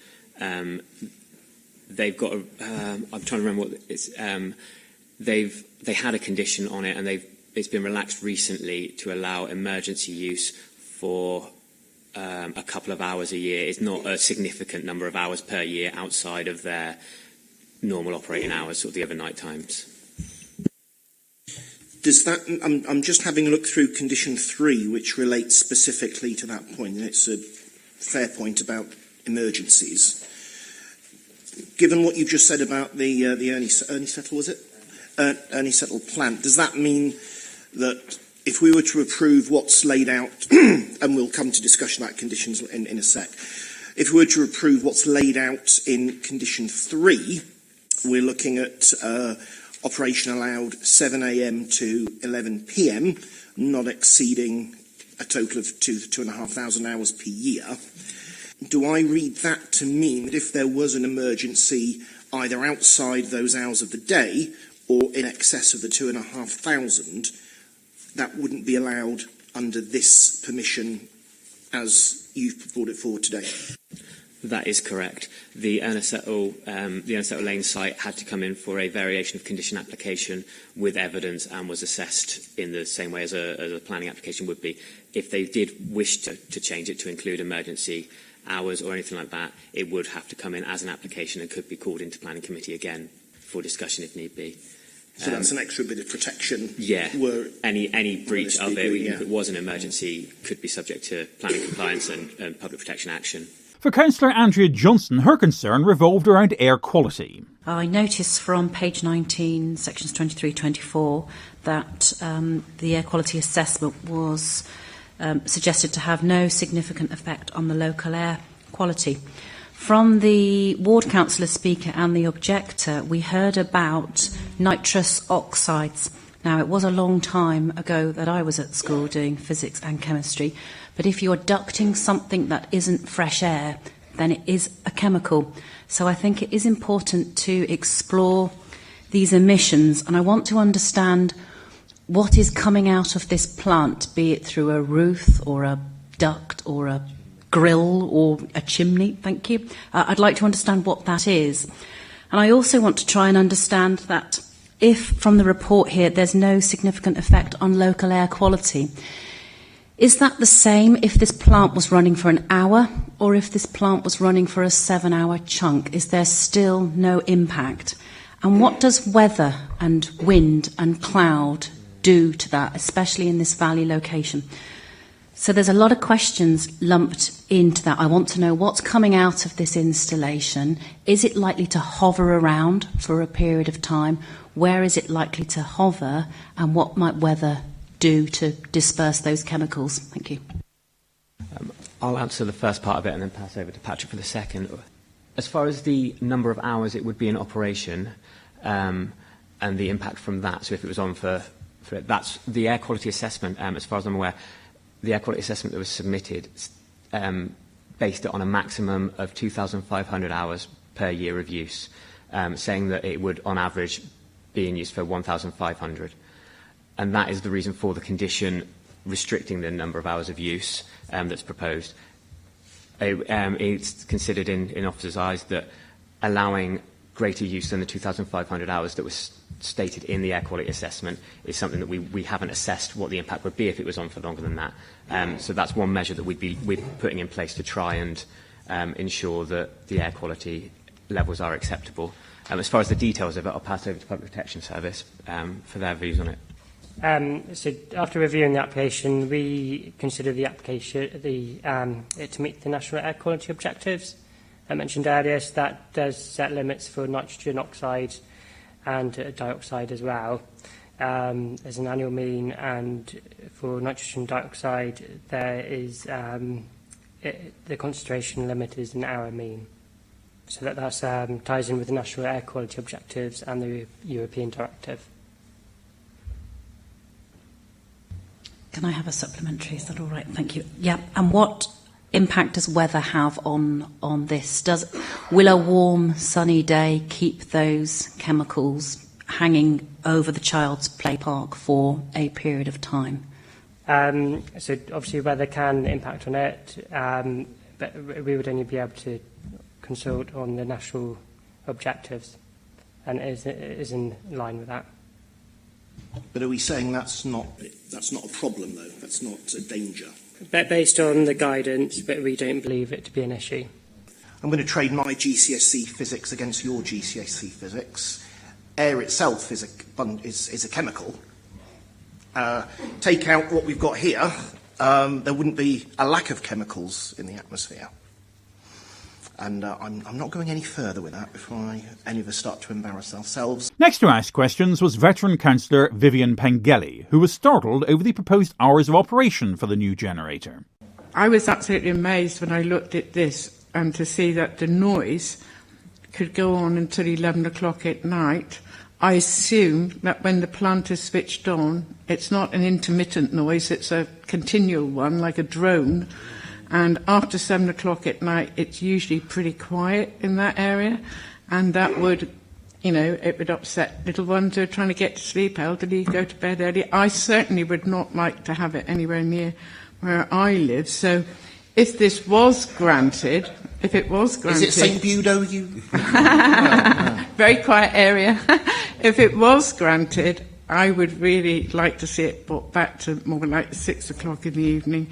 they've got I'm trying to remember what it's. They had a condition on it, and it's been relaxed recently to allow emergency use for a couple of hours a year. It's not a significant number of hours per year outside of their normal operating hours or the other night times. Does that? I'm just having a look through condition 3, which relates specifically to that point, and it's a fair point about emergencies. Given what you just said about the Ernie Settle, was it? Ernie Settle plant, does that mean that if we were to approve what's laid out, and we'll come to discussion about conditions in a sec, if we were to approve what's laid out in condition 3, we're looking at operation allowed 7 a.m. to 11 p.m, not exceeding a total of 2,000 to 2,500 hours per year. Do I read that to mean that if there was an emergency either outside those hours of the day or in excess of the 2,500, that wouldn't be allowed under this permission as you've brought it forward today? That is correct. The Ernest Settle Lane site had to come in for a variation of condition application with evidence and was assessed in the same way as a planning application would be. If they did wish to change it to include emergency hours or anything like that, it would have to come in as an application and could be called into planning committee again for discussion if need be. So that's an extra bit of protection. Yeah. Any breach of it, even if it was an emergency, could be subject to planning compliance and public protection action. For Councillor Andrea Johnson, her concern revolved around air quality. I notice from page 19, sections 23-24, that the air quality assessment was suggested to have no significant effect on the local air quality. From the ward councillor speaker and the objector, we heard about nitrous oxides. Now, it was a long time ago that I was at school doing physics and chemistry, but if you're ducting something that isn't fresh air, then it is a chemical. So I think it is important to explore these emissions, and I want to understand what is coming out of this plant, be it through a roof or a duct or a grill or a chimney. Thank you. I'd like to understand what that is. And I also want to try and understand that if, from the report here, there's no significant effect on local air quality, is that the same if this plant was running for an hour or if this plant was running for a 7-hour chunk? Is there still no impact? And what does weather and wind and cloud do to that, especially in this valley location? So there's a lot of questions lumped into that. I want to know what's coming out of this installation. Is it likely to hover around for a period of time? Where is it likely to hover? And what might weather do to disperse those chemicals? Thank you. I'll answer the first part of it and then pass over to Patrick for the second. As far as the number of hours it would be in operation and the impact from that, so if it was on for it, that's the air quality assessment, as far as I'm aware, the air quality assessment that was submitted based it on a maximum of 2,500 hours per year of use, saying that it would, on average, be in use for 1,500. And that is the reason for the condition restricting the number of hours of use that's proposed. It's considered in officers' eyes that allowing greater use than the 2,500 hours that was stated in the air quality assessment is something that we haven't assessed what the impact would be if it was on for longer than that. So that's one measure that we're putting in place to try and ensure that the air quality levels are acceptable. As far as the details of it, I'll pass over to Public Protection Service for their views on it. So after reviewing the application, we consider the application it to meet the national air quality objectives I mentioned earlier. So that does set limits for nitrogen oxide and dioxide as well. There's an annual mean, and for nitrogen dioxide there is the concentration limit is an hour mean. So that ties in with the national air quality objectives and the European directive. Can I have a supplementary? Is that all right? Thank you. Yeah. And what impact does weather have on this? Will a warm, sunny day keep those chemicals hanging over the child's play park for a period of time? So obviously weather can impact on it, but we would only be able to consult on the national objectives, and it is in line with that. But are we saying that's not a problem, though? That's not a danger? But based on the guidance, but we don't believe it to be an issue. I'm going to trade my GCSE physics against your GCSE physics. Air itself is a chemical. Take out what we've got here, there wouldn't be a lack of chemicals in the atmosphere. And I'm not going any further with that before any of us start to embarrass ourselves. Next to ask questions was veteran councillor Vivian Pengelly, who was startled over the proposed hours of operation for the new generator. I was absolutely amazed when I looked at this and to see that the noise could go on until 11 o'clock at night. I assume that when the plant is switched on, it's not an intermittent noise, it's a continual one, like a drone. And after 7 o'clock at night, it's usually pretty quiet in that area. And that would, it would upset little ones who are trying to get to sleep, elderly, go to bed early. I certainly would not like to have it anywhere near where I live. So if this was granted, Is it St. Budo? Very quiet area. If it was granted, I would really like to see it brought back to more like 6 o'clock in the evening.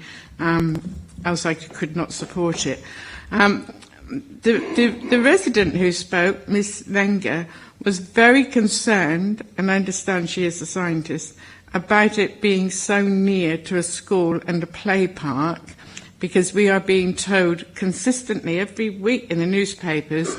Else I could not support it. The resident who spoke, Miss Wenger, was very concerned, and I understand she is a scientist, about it being so near to a school and a play park, because we are being told consistently every week in the newspapers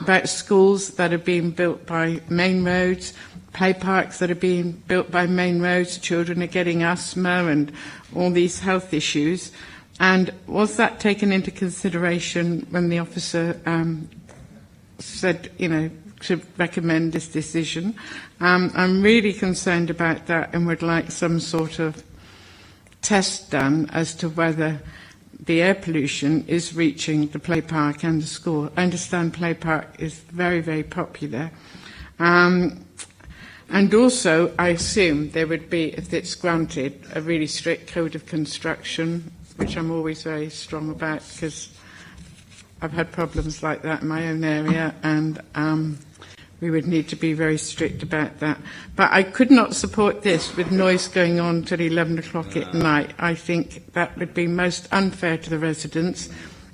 about schools that are being built by main roads, play parks that are being built by main roads, children are getting asthma and all these health issues. And was that taken into consideration when the officer said, to recommend this decision? I'm really concerned about that and would like some sort of test done as to whether the air pollution is reaching the play park and the school. I understand play park is very, very popular. And also, I assume there would be, if it's granted, a really strict code of construction, which I'm always very strong about because I've had problems like that in my own area, and we would need to be very strict about that. But I could not support this with noise going on till 11 o'clock at night. I think that would be most unfair to the residents.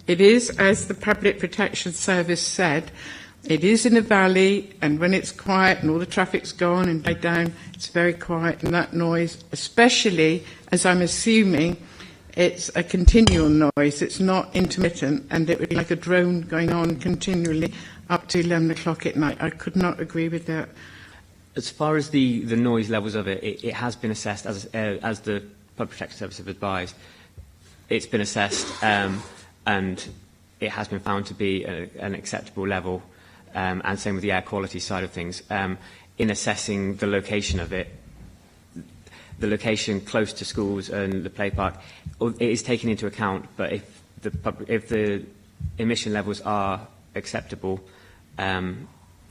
It is, as the Public Protection Service said, it is in a valley, and when it's quiet and all the traffic's gone and died down, it's very quiet, and that noise, especially as I'm assuming it's a continual noise, it's not intermittent, and it would be like a drone going on continually up to 11 o'clock at night. I could not agree with that. As far as the noise levels of it has been assessed, as the Public Protection Service have advised. It's been assessed, and it has been found to be an acceptable level, and same with the air quality side of things. In assessing the location of it, the location close to schools and the play park, it is taken into account, but if the emission levels are acceptable, then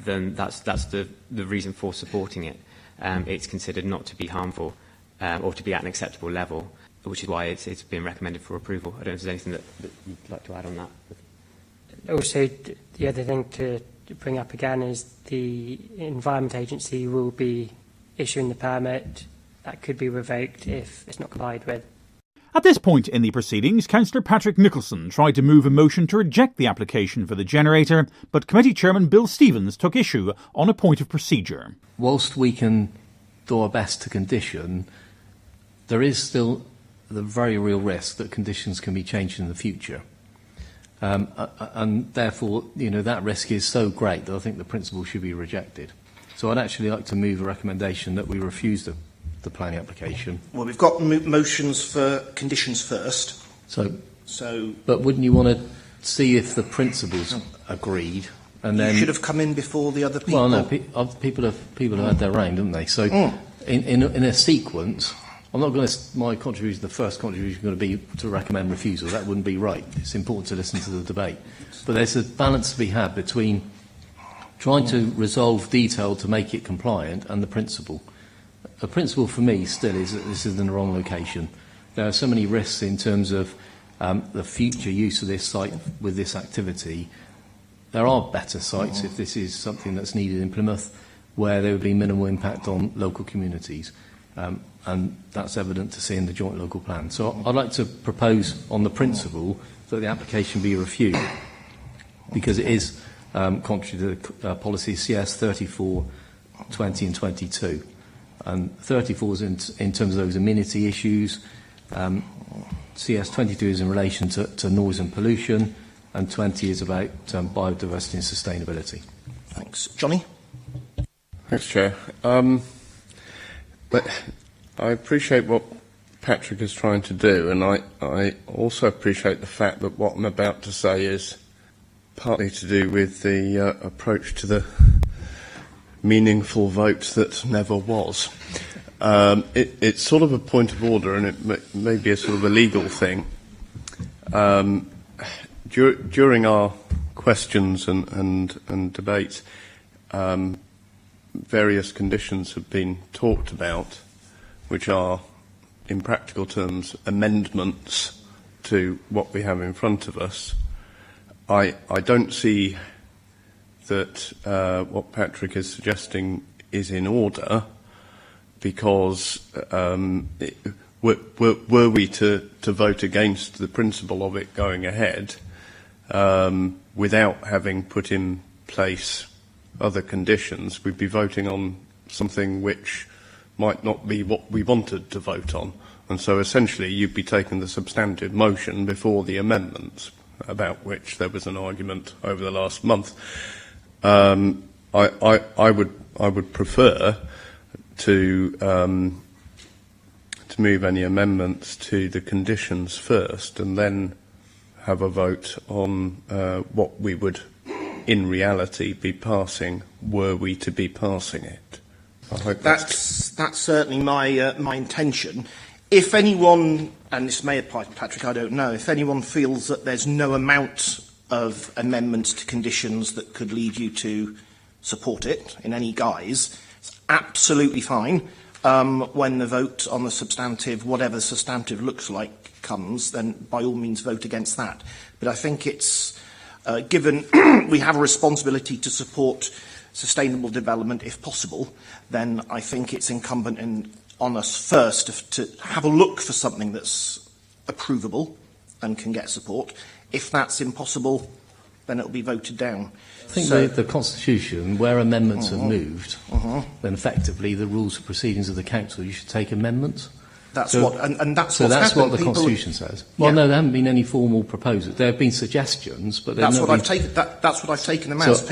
that's the reason for supporting it. It's considered not to be harmful or to be at an acceptable level, which is why it's been recommended for approval. I don't know if there's anything that you'd like to add on that. Also, the other thing to bring up again is the Environment Agency will be issuing the permit that could be revoked if it's not complied with. At this point in the proceedings, Councillor Patrick Nicholson tried to move a motion to reject the application for the generator, but Committee Chairman Bill Stevens took issue on a point of procedure. Whilst we can do our best to condition, there is still the very real risk that conditions can be changed in the future. And therefore, that risk is so great that I think the principle should be rejected. So I'd actually like to move a recommendation that we refuse the planning application. Well, we've got motions for conditions first. So, but wouldn't you want to see if the principals agreed? And then you should have come in before the other people. Well, no, people have had their reign, haven't they? So, in a sequence, I'm not going to. My contribution, the first contribution, is going to be to recommend refusal. That wouldn't be right. It's important to listen to the debate, but there's a balance to be had between trying to resolve detail to make it compliant and the principle. The principle for me still is that this is in the wrong location. There are so many risks in terms of the future use of this site with this activity. There are better sites if this is something that's needed in Plymouth where there would be minimal impact on local communities. And that's evident to see in the joint local plan. So I'd like to propose on the principle that the application be refused because it is contrary to policy CS 34, 20 and 22. And 34 is in terms of those amenity issues. CS 22 is in relation to noise and pollution, and 20 is about biodiversity and sustainability. Thanks. Johnny? Thanks, Chair. But I appreciate what Patrick is trying to do, and I also appreciate the fact that what I'm about to say is partly to do with the approach to the meaningful vote that never was. It's sort of a point of order, and it may be a sort of a legal thing. During our questions and debates, various conditions have been talked about, which are, in practical terms, amendments to what we have in front of us. I don't see that what Patrick is suggesting is in order, because were we to vote against the principle of it going ahead without having put in place other conditions, we'd be voting on something which might not be what we wanted to vote on. And so essentially you'd be taking the substantive motion before the amendments, about which there was an argument over the last month. I would prefer to move any amendments to the conditions first and then have a vote on what we would in reality be passing were we to be passing it. I hope that's certainly my intention. If anyone, and this may apply to Patrick, I don't know, if anyone feels that there's no amount of amendments to conditions that could lead you to support it in any guise, it's absolutely fine. When the vote on the substantive, whatever the substantive looks like, comes, then by all means vote against that. But I think it's, given we have a responsibility to support sustainable development if possible, then I think it's incumbent on us first to have a look for something that's approvable and can get support. If that's impossible, then it will be voted down. I think the Constitution, where amendments are moved, then effectively the rules of proceedings of the Council, you should take amendments. That's so, what, and that's so what's that's happened. what the Constitution says. Well, no, there haven't been any formal proposals. There have been suggestions, but that's what I've taken. That's what I've taken them as. So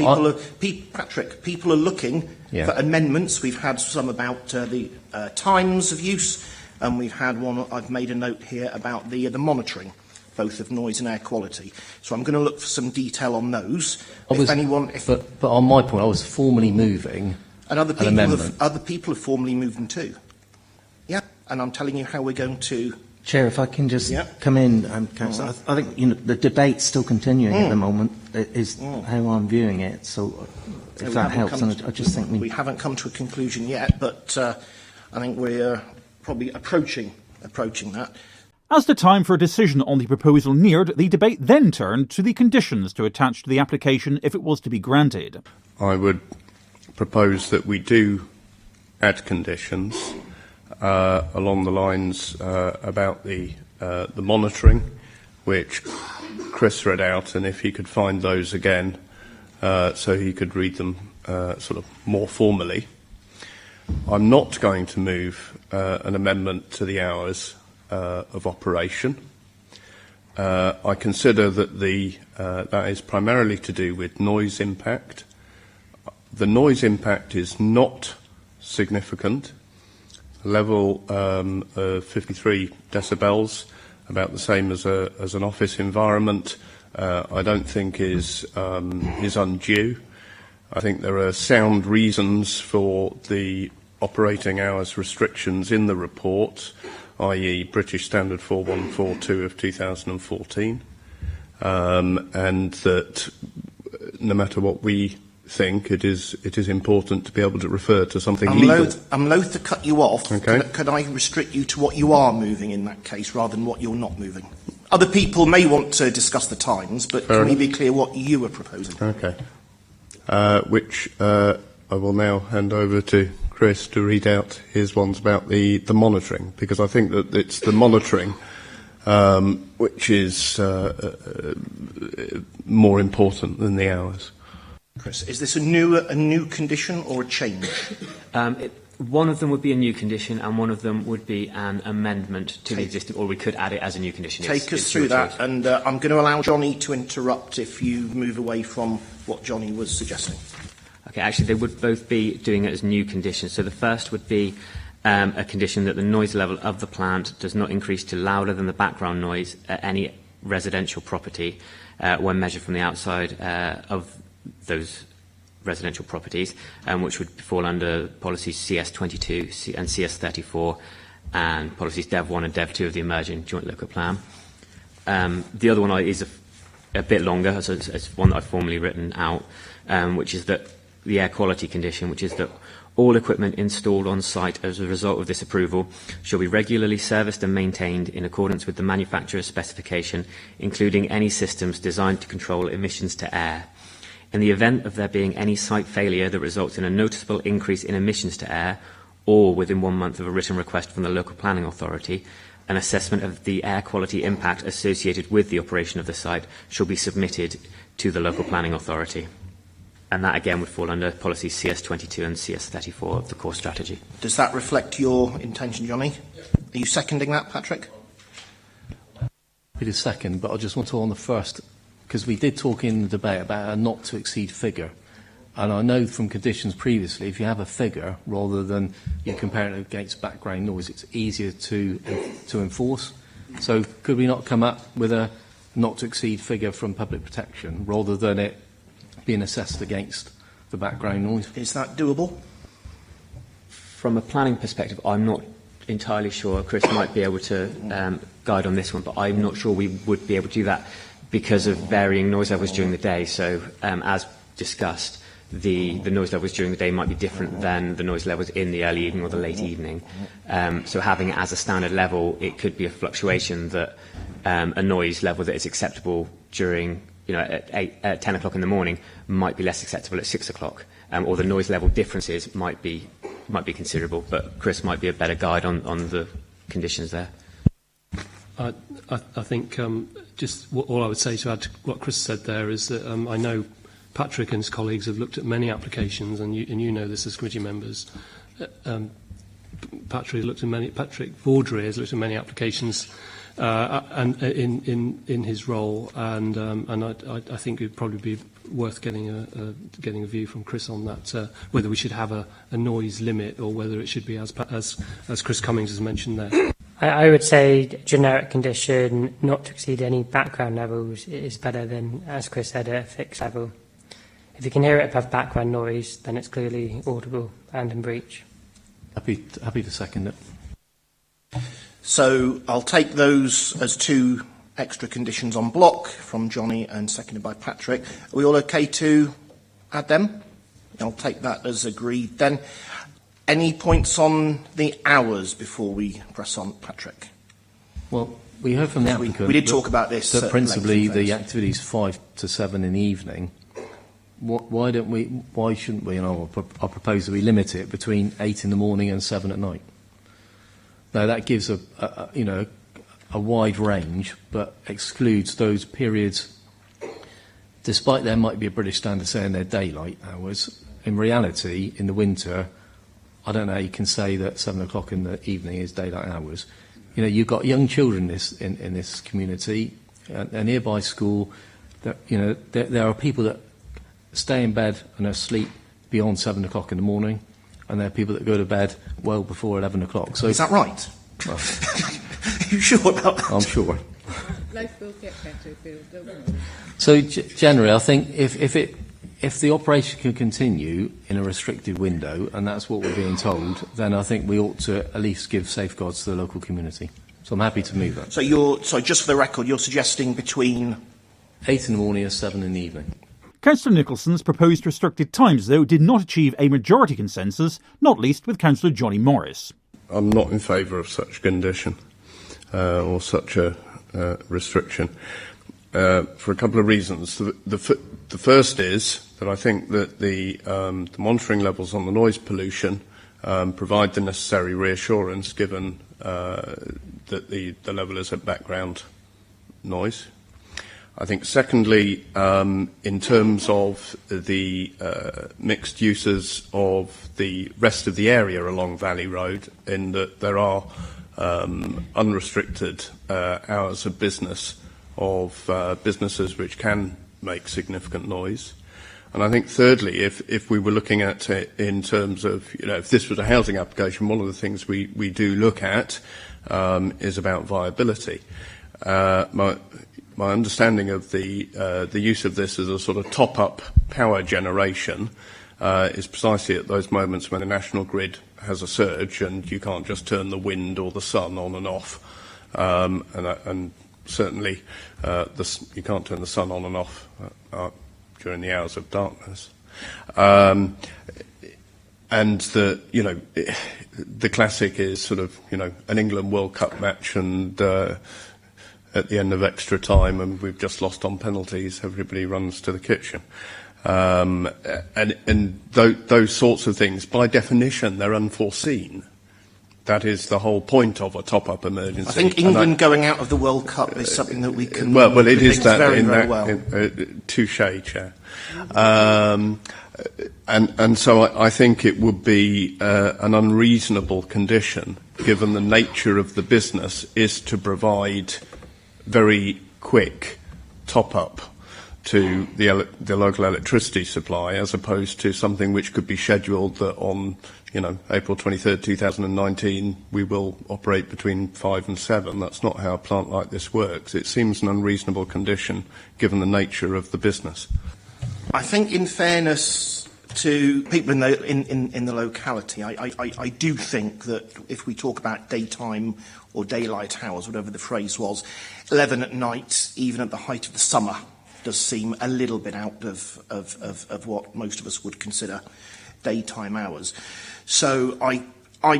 people are looking for amendments. We've had some about the times of use, and we've had one. I've made a note here about the monitoring, both of noise and air quality. So I'm going to look for some detail on those. But on my point, I was formally moving and other people an amendment. Other people have formally moved them too. Yeah, and I'm telling you how we're going to. Chair, if I can just come in, Councillor, I think the debate's still continuing at the moment. Is how I'm viewing it. So if that helps, and I just think we haven't come to a conclusion yet, but I think we're probably approaching that. As the time for a decision on the proposal neared, the debate then turned to the conditions to attach to the application if it was to be granted. I would propose that we do add conditions along the lines about the monitoring, which Chris read out, and if he could find those again so he could read them sort of more formally. I'm not going to move an amendment to the hours of operation. I consider that that is primarily to do with noise impact. The noise impact is not significant. Level of 53 decibels, about the same as an office environment, I don't think is undue. I think there are sound reasons for the operating hours restrictions in the report, i.e. British Standard 4142 of 2014, and that no matter what we think, it is important to be able to refer to something legal. I'm loath to cut you off. Okay. Could I restrict you to what you are moving in that case rather than what you're not moving? Other people may want to discuss the times, but can we be clear what you are proposing? Okay. Which I will now hand over to Chris to read out his ones about the monitoring, because I think that it's the monitoring which is more important than the hours. Chris, is this a new condition or a change? One of them would be a new condition, and one of them would be an amendment to the existing, or we could add it as a new condition. Take us through that, and I'm going to allow Johnny to interrupt if you move away from what Johnny was suggesting. Okay, actually, they would both be doing it as new conditions. So the first would be a condition that the noise level of the plant does not increase to louder than the background noise at any residential property when measured from the outside of those residential properties, which would fall under policies CS22 and CS34 and policies DEV1 and DEV2 of the emerging joint local plan. The other one is a bit longer, as one that I've formally written out, which is that the air quality condition, which is that all equipment installed on site as a result of this approval shall be regularly serviced and maintained in accordance with the manufacturer's specification, including any systems designed to control emissions to air. In the event of there being any site failure that results in a noticeable increase in emissions to air, or within 1 month of a written request from the local planning authority, an assessment of the air quality impact associated with the operation of the site shall be submitted to the local planning authority. And that again would fall under policies CS22 and CS34 of the core strategy. Does that reflect your intention, Johnny? Are you seconding that, Patrick? It is second, but I just want to on the first, because we did talk in the debate about a not to exceed figure. And I know from conditions previously, if you have a figure rather than you compare it against background noise, it's easier to enforce. So could we not come up with a not to exceed figure from public protection rather than it being assessed against the background noise? Is that doable? From a planning perspective, I'm not entirely sure. Chris might be able to guide on this one, but I'm not sure we would be able to do that because of varying noise levels during the day. So, as discussed, the noise levels during the day might be different than the noise levels in the early evening or the late evening. So having it as a standard level, it could be a fluctuation that a noise level that is acceptable during, at 10 o'clock in the morning might be less acceptable at 6 o'clock, or the noise level differences might be considerable. But Chris might be a better guide on the conditions there. I think just all I would say to add to what Chris said there is that I know Patrick and his colleagues have looked at many applications, and you know this as committee members. Patrick Vaudrey has looked at many applications, and in his role, and I think it would probably be worth getting a view from Chris on that, whether we should have a noise limit or whether it should be as Chris Cummings has mentioned there. I would say generic condition not to exceed any background levels is better than, as Chris said, a fixed level. If you can hear it above background noise, then it's clearly audible and in breach. Happy to second it. So I'll take those as two extra conditions on block from Johnny and seconded by Patrick. Are we all okay to add them? I'll take that as agreed then. Any points on the hours before we press on, Patrick? Well, we heard from the applicant. We did talk about this. That principally the activity is 5 to 7 in the evening. Why shouldn't we? And I'll propose that we limit it between 8 in the morning and 7 at night. Now that gives a wide range, but excludes those periods. Despite there might be a British standard saying they're daylight hours, in reality, in the winter, I don't know how you can say that 7 o'clock in the evening is daylight hours. You know, you've got young children in this community, a nearby school. That, you know, there are people that stay in bed and are asleep beyond 7 o'clock in the morning, and there are people that go to bed well before 11 o'clock. So is that right? Well, are you sure about that? I'm sure. Life will get better if it doesn't. So generally, I think if the operation can continue in a restricted window, and that's what we're being told, then I think we ought to at least give safeguards to the local community. So I'm happy to move that. So just for the record, you're suggesting between 8 in the morning and 7 in the evening. Councillor Nicholson's proposed restricted times, though, did not achieve a majority consensus, not least with Councillor Johnny Morris. I'm not in favour of such condition or such a restriction for a couple of reasons. The first is that I think that the monitoring levels on the noise pollution provide the necessary reassurance given that the level is at background noise. I think secondly, in terms of the mixed uses of the rest of the area along Valley Road, in that there are unrestricted hours of business of businesses which can make significant noise. And I think thirdly, if we were looking at it in terms of, you know, if this was a housing application, one of the things we do look at is about viability. My understanding of the use of this as a sort of top-up power generation is precisely at those moments when the national grid has a surge and you can't just turn the wind or the sun on and off. And certainly you can't turn the sun on and off during the hours of darkness. And the classic is sort of, you know, an England World Cup match and at the end of extra time and we've just lost on penalties, everybody runs to the kitchen. And those sorts of things, by definition, they're unforeseen. That is the whole point of a top-up emergency. I think England going out of the World Cup is something that we can well, it is that very, in very that well. Touche, Chair. And so I think it would be an unreasonable condition, given the nature of the business, is to provide very quick top-up to the local electricity supply, as opposed to something which could be scheduled that on, you know, April 23rd, 2019, we will operate between 5 and 7. That's not how a plant like this works. It seems an unreasonable condition, given the nature of the business. I think, in fairness to people in the locality, I do think that if we talk about daytime or daylight hours, whatever the phrase was, 11 at night, even at the height of the summer, does seem a little bit out of what most of us would consider daytime hours. So I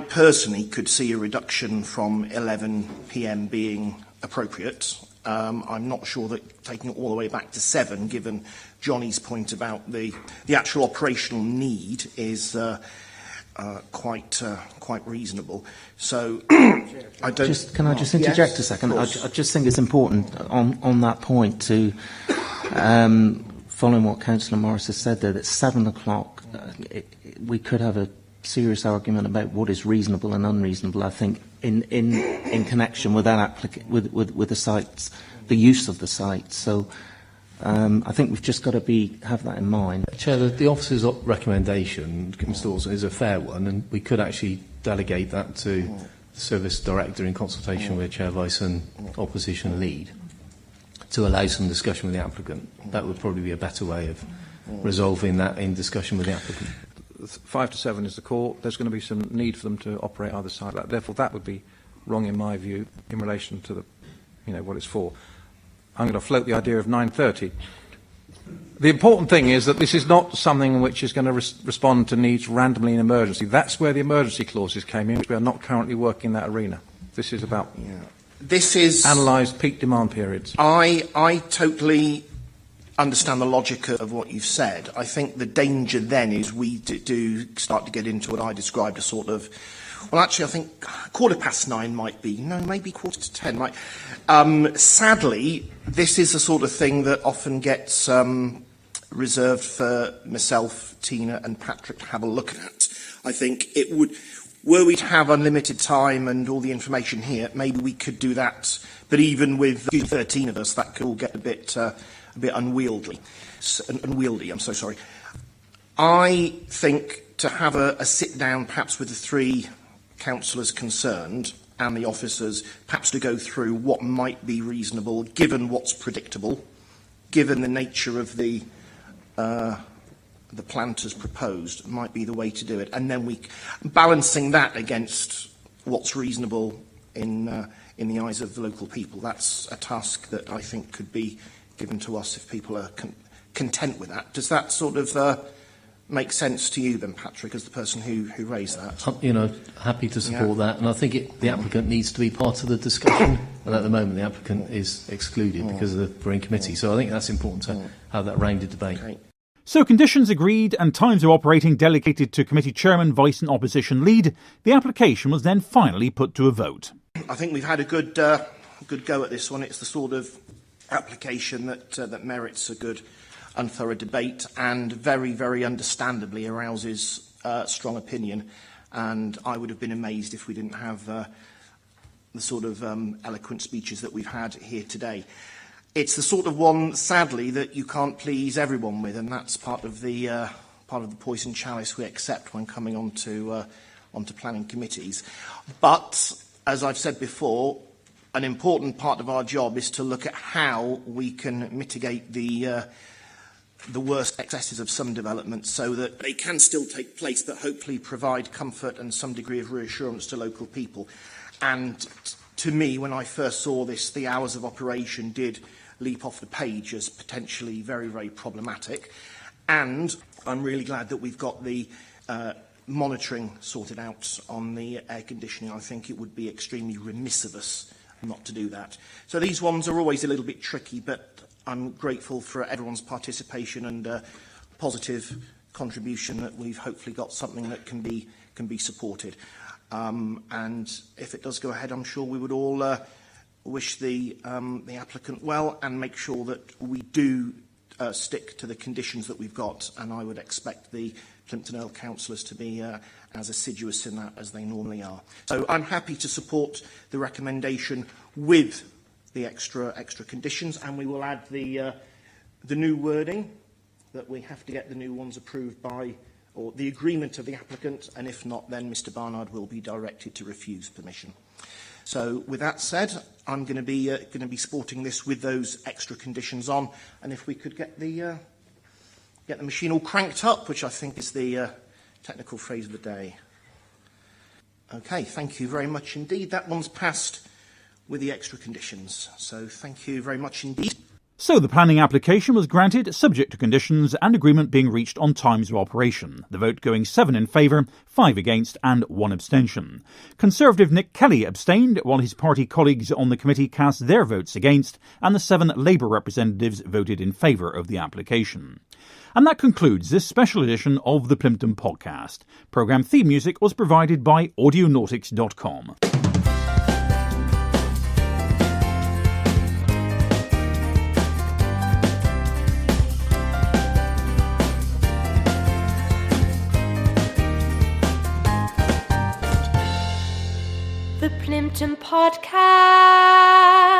personally could see a reduction from 11 p.m. being appropriate. I'm not sure that taking it all the way back to 7, given Johnny's point about the actual operational need, is quite reasonable. So I don't. Can I just interject a second? I just think it's important on that point to, following what Councillor Morris has said there, that 7 o'clock, we could have a serious argument about what is reasonable and unreasonable. I think in connection with that with the sites, the use of the site. So I think we've just got to have that in mind. Chair, the officer's recommendation, Mr. Dawson, is a fair one, and we could actually delegate that to the service director in consultation with Chair Vice and opposition lead to allow some discussion with the applicant. That would probably be a better way of resolving that in discussion with the applicant. 5 to 7 is the core. There's going to be some need for them to operate either side of that. Therefore, that would be wrong in my view in relation to what it's for. I'm going to float the idea of 9:30. The important thing is that this is not something which is going to respond to needs randomly in emergency. That's where the emergency clauses came in, which we are not currently working in that arena. This is about this is... Analyse peak demand periods. I totally understand the logic of what you've said. I think the danger then is we do start to get into what I described as sort of... Well, actually, I think 9:15 might be. No, maybe 9:45 might. Sadly, this is the sort of thing that often gets reserved for myself, Tina and Patrick to have a look at. I think it would... Were we to have unlimited time and all the information here, maybe we could do that. But even with 13 of us, that could all get a bit unwieldy. Unwieldy, I'm so sorry. I think to have a sit-down, perhaps with the three councillors concerned and the officers, perhaps to go through what might be reasonable, given what's predictable, given the nature of the planters proposed, might be the way to do it. And then balancing that against what's reasonable in the eyes of the local people. That's a task that I think could be given to us if people are content with that. Does that sort of make sense to you then, Patrick, as the person who raised that? Happy to support that. And I think the applicant needs to be part of the discussion. And at the moment, the applicant is excluded because we're in committee. So I think that's important to have that rounded debate. Okay. So conditions agreed and times of operating delegated to committee chairman, vice and opposition lead, the application was then finally put to a vote. I think we've had a good go at this one. It's the sort of application that merits a good and thorough debate and very, very understandably arouses strong opinion. And I would have been amazed if we didn't have the sort of eloquent speeches that we've had here today. It's the sort of one, sadly, that you can't please everyone with, and that's part of the poison chalice we accept when coming onto planning committees. But, as I've said before, an important part of our job is to look at how we can mitigate the worst excesses of some developments so that they can still take place, but hopefully provide comfort and some degree of reassurance to local people. And to me, when I first saw this, the hours of operation did leap off the page as potentially very, very problematic. And I'm really glad that we've got the monitoring sorted out on the air conditioning. I think it would be extremely remiss of us not to do that. So these ones are always a little bit tricky, but I'm grateful for everyone's participation and positive contribution that we've hopefully got something that can be supported. And if it does go ahead, I'm sure we would all wish the applicant well and make sure that we do stick to the conditions that we've got. And I would expect the Plympton Earl councillors to be as assiduous in that as they normally are. So I'm happy to support the recommendation with the extra conditions, and we will add the new wording that we have to get the new ones approved by, or the agreement of the applicant, and if not, then Mr Barnard will be directed to refuse permission. So, with that said, I'm going to be supporting this with those extra conditions on, and if we could get the machine all cranked up, which I think is the technical phrase of the day. Okay, thank you very much indeed. That one's passed with the extra conditions. So, thank you very much indeed. So the planning application was granted subject to conditions and agreement being reached on times of operation, the vote going 7 in favour, 5 against and 1 abstention. Conservative Nick Kelly abstained while his party colleagues on the committee cast their votes against, and the 7 Labour representatives voted in favour of the application. And that concludes this special edition of the Plympton Podcast. Programme theme music was provided by audionautics.com. The Plympton Podcast.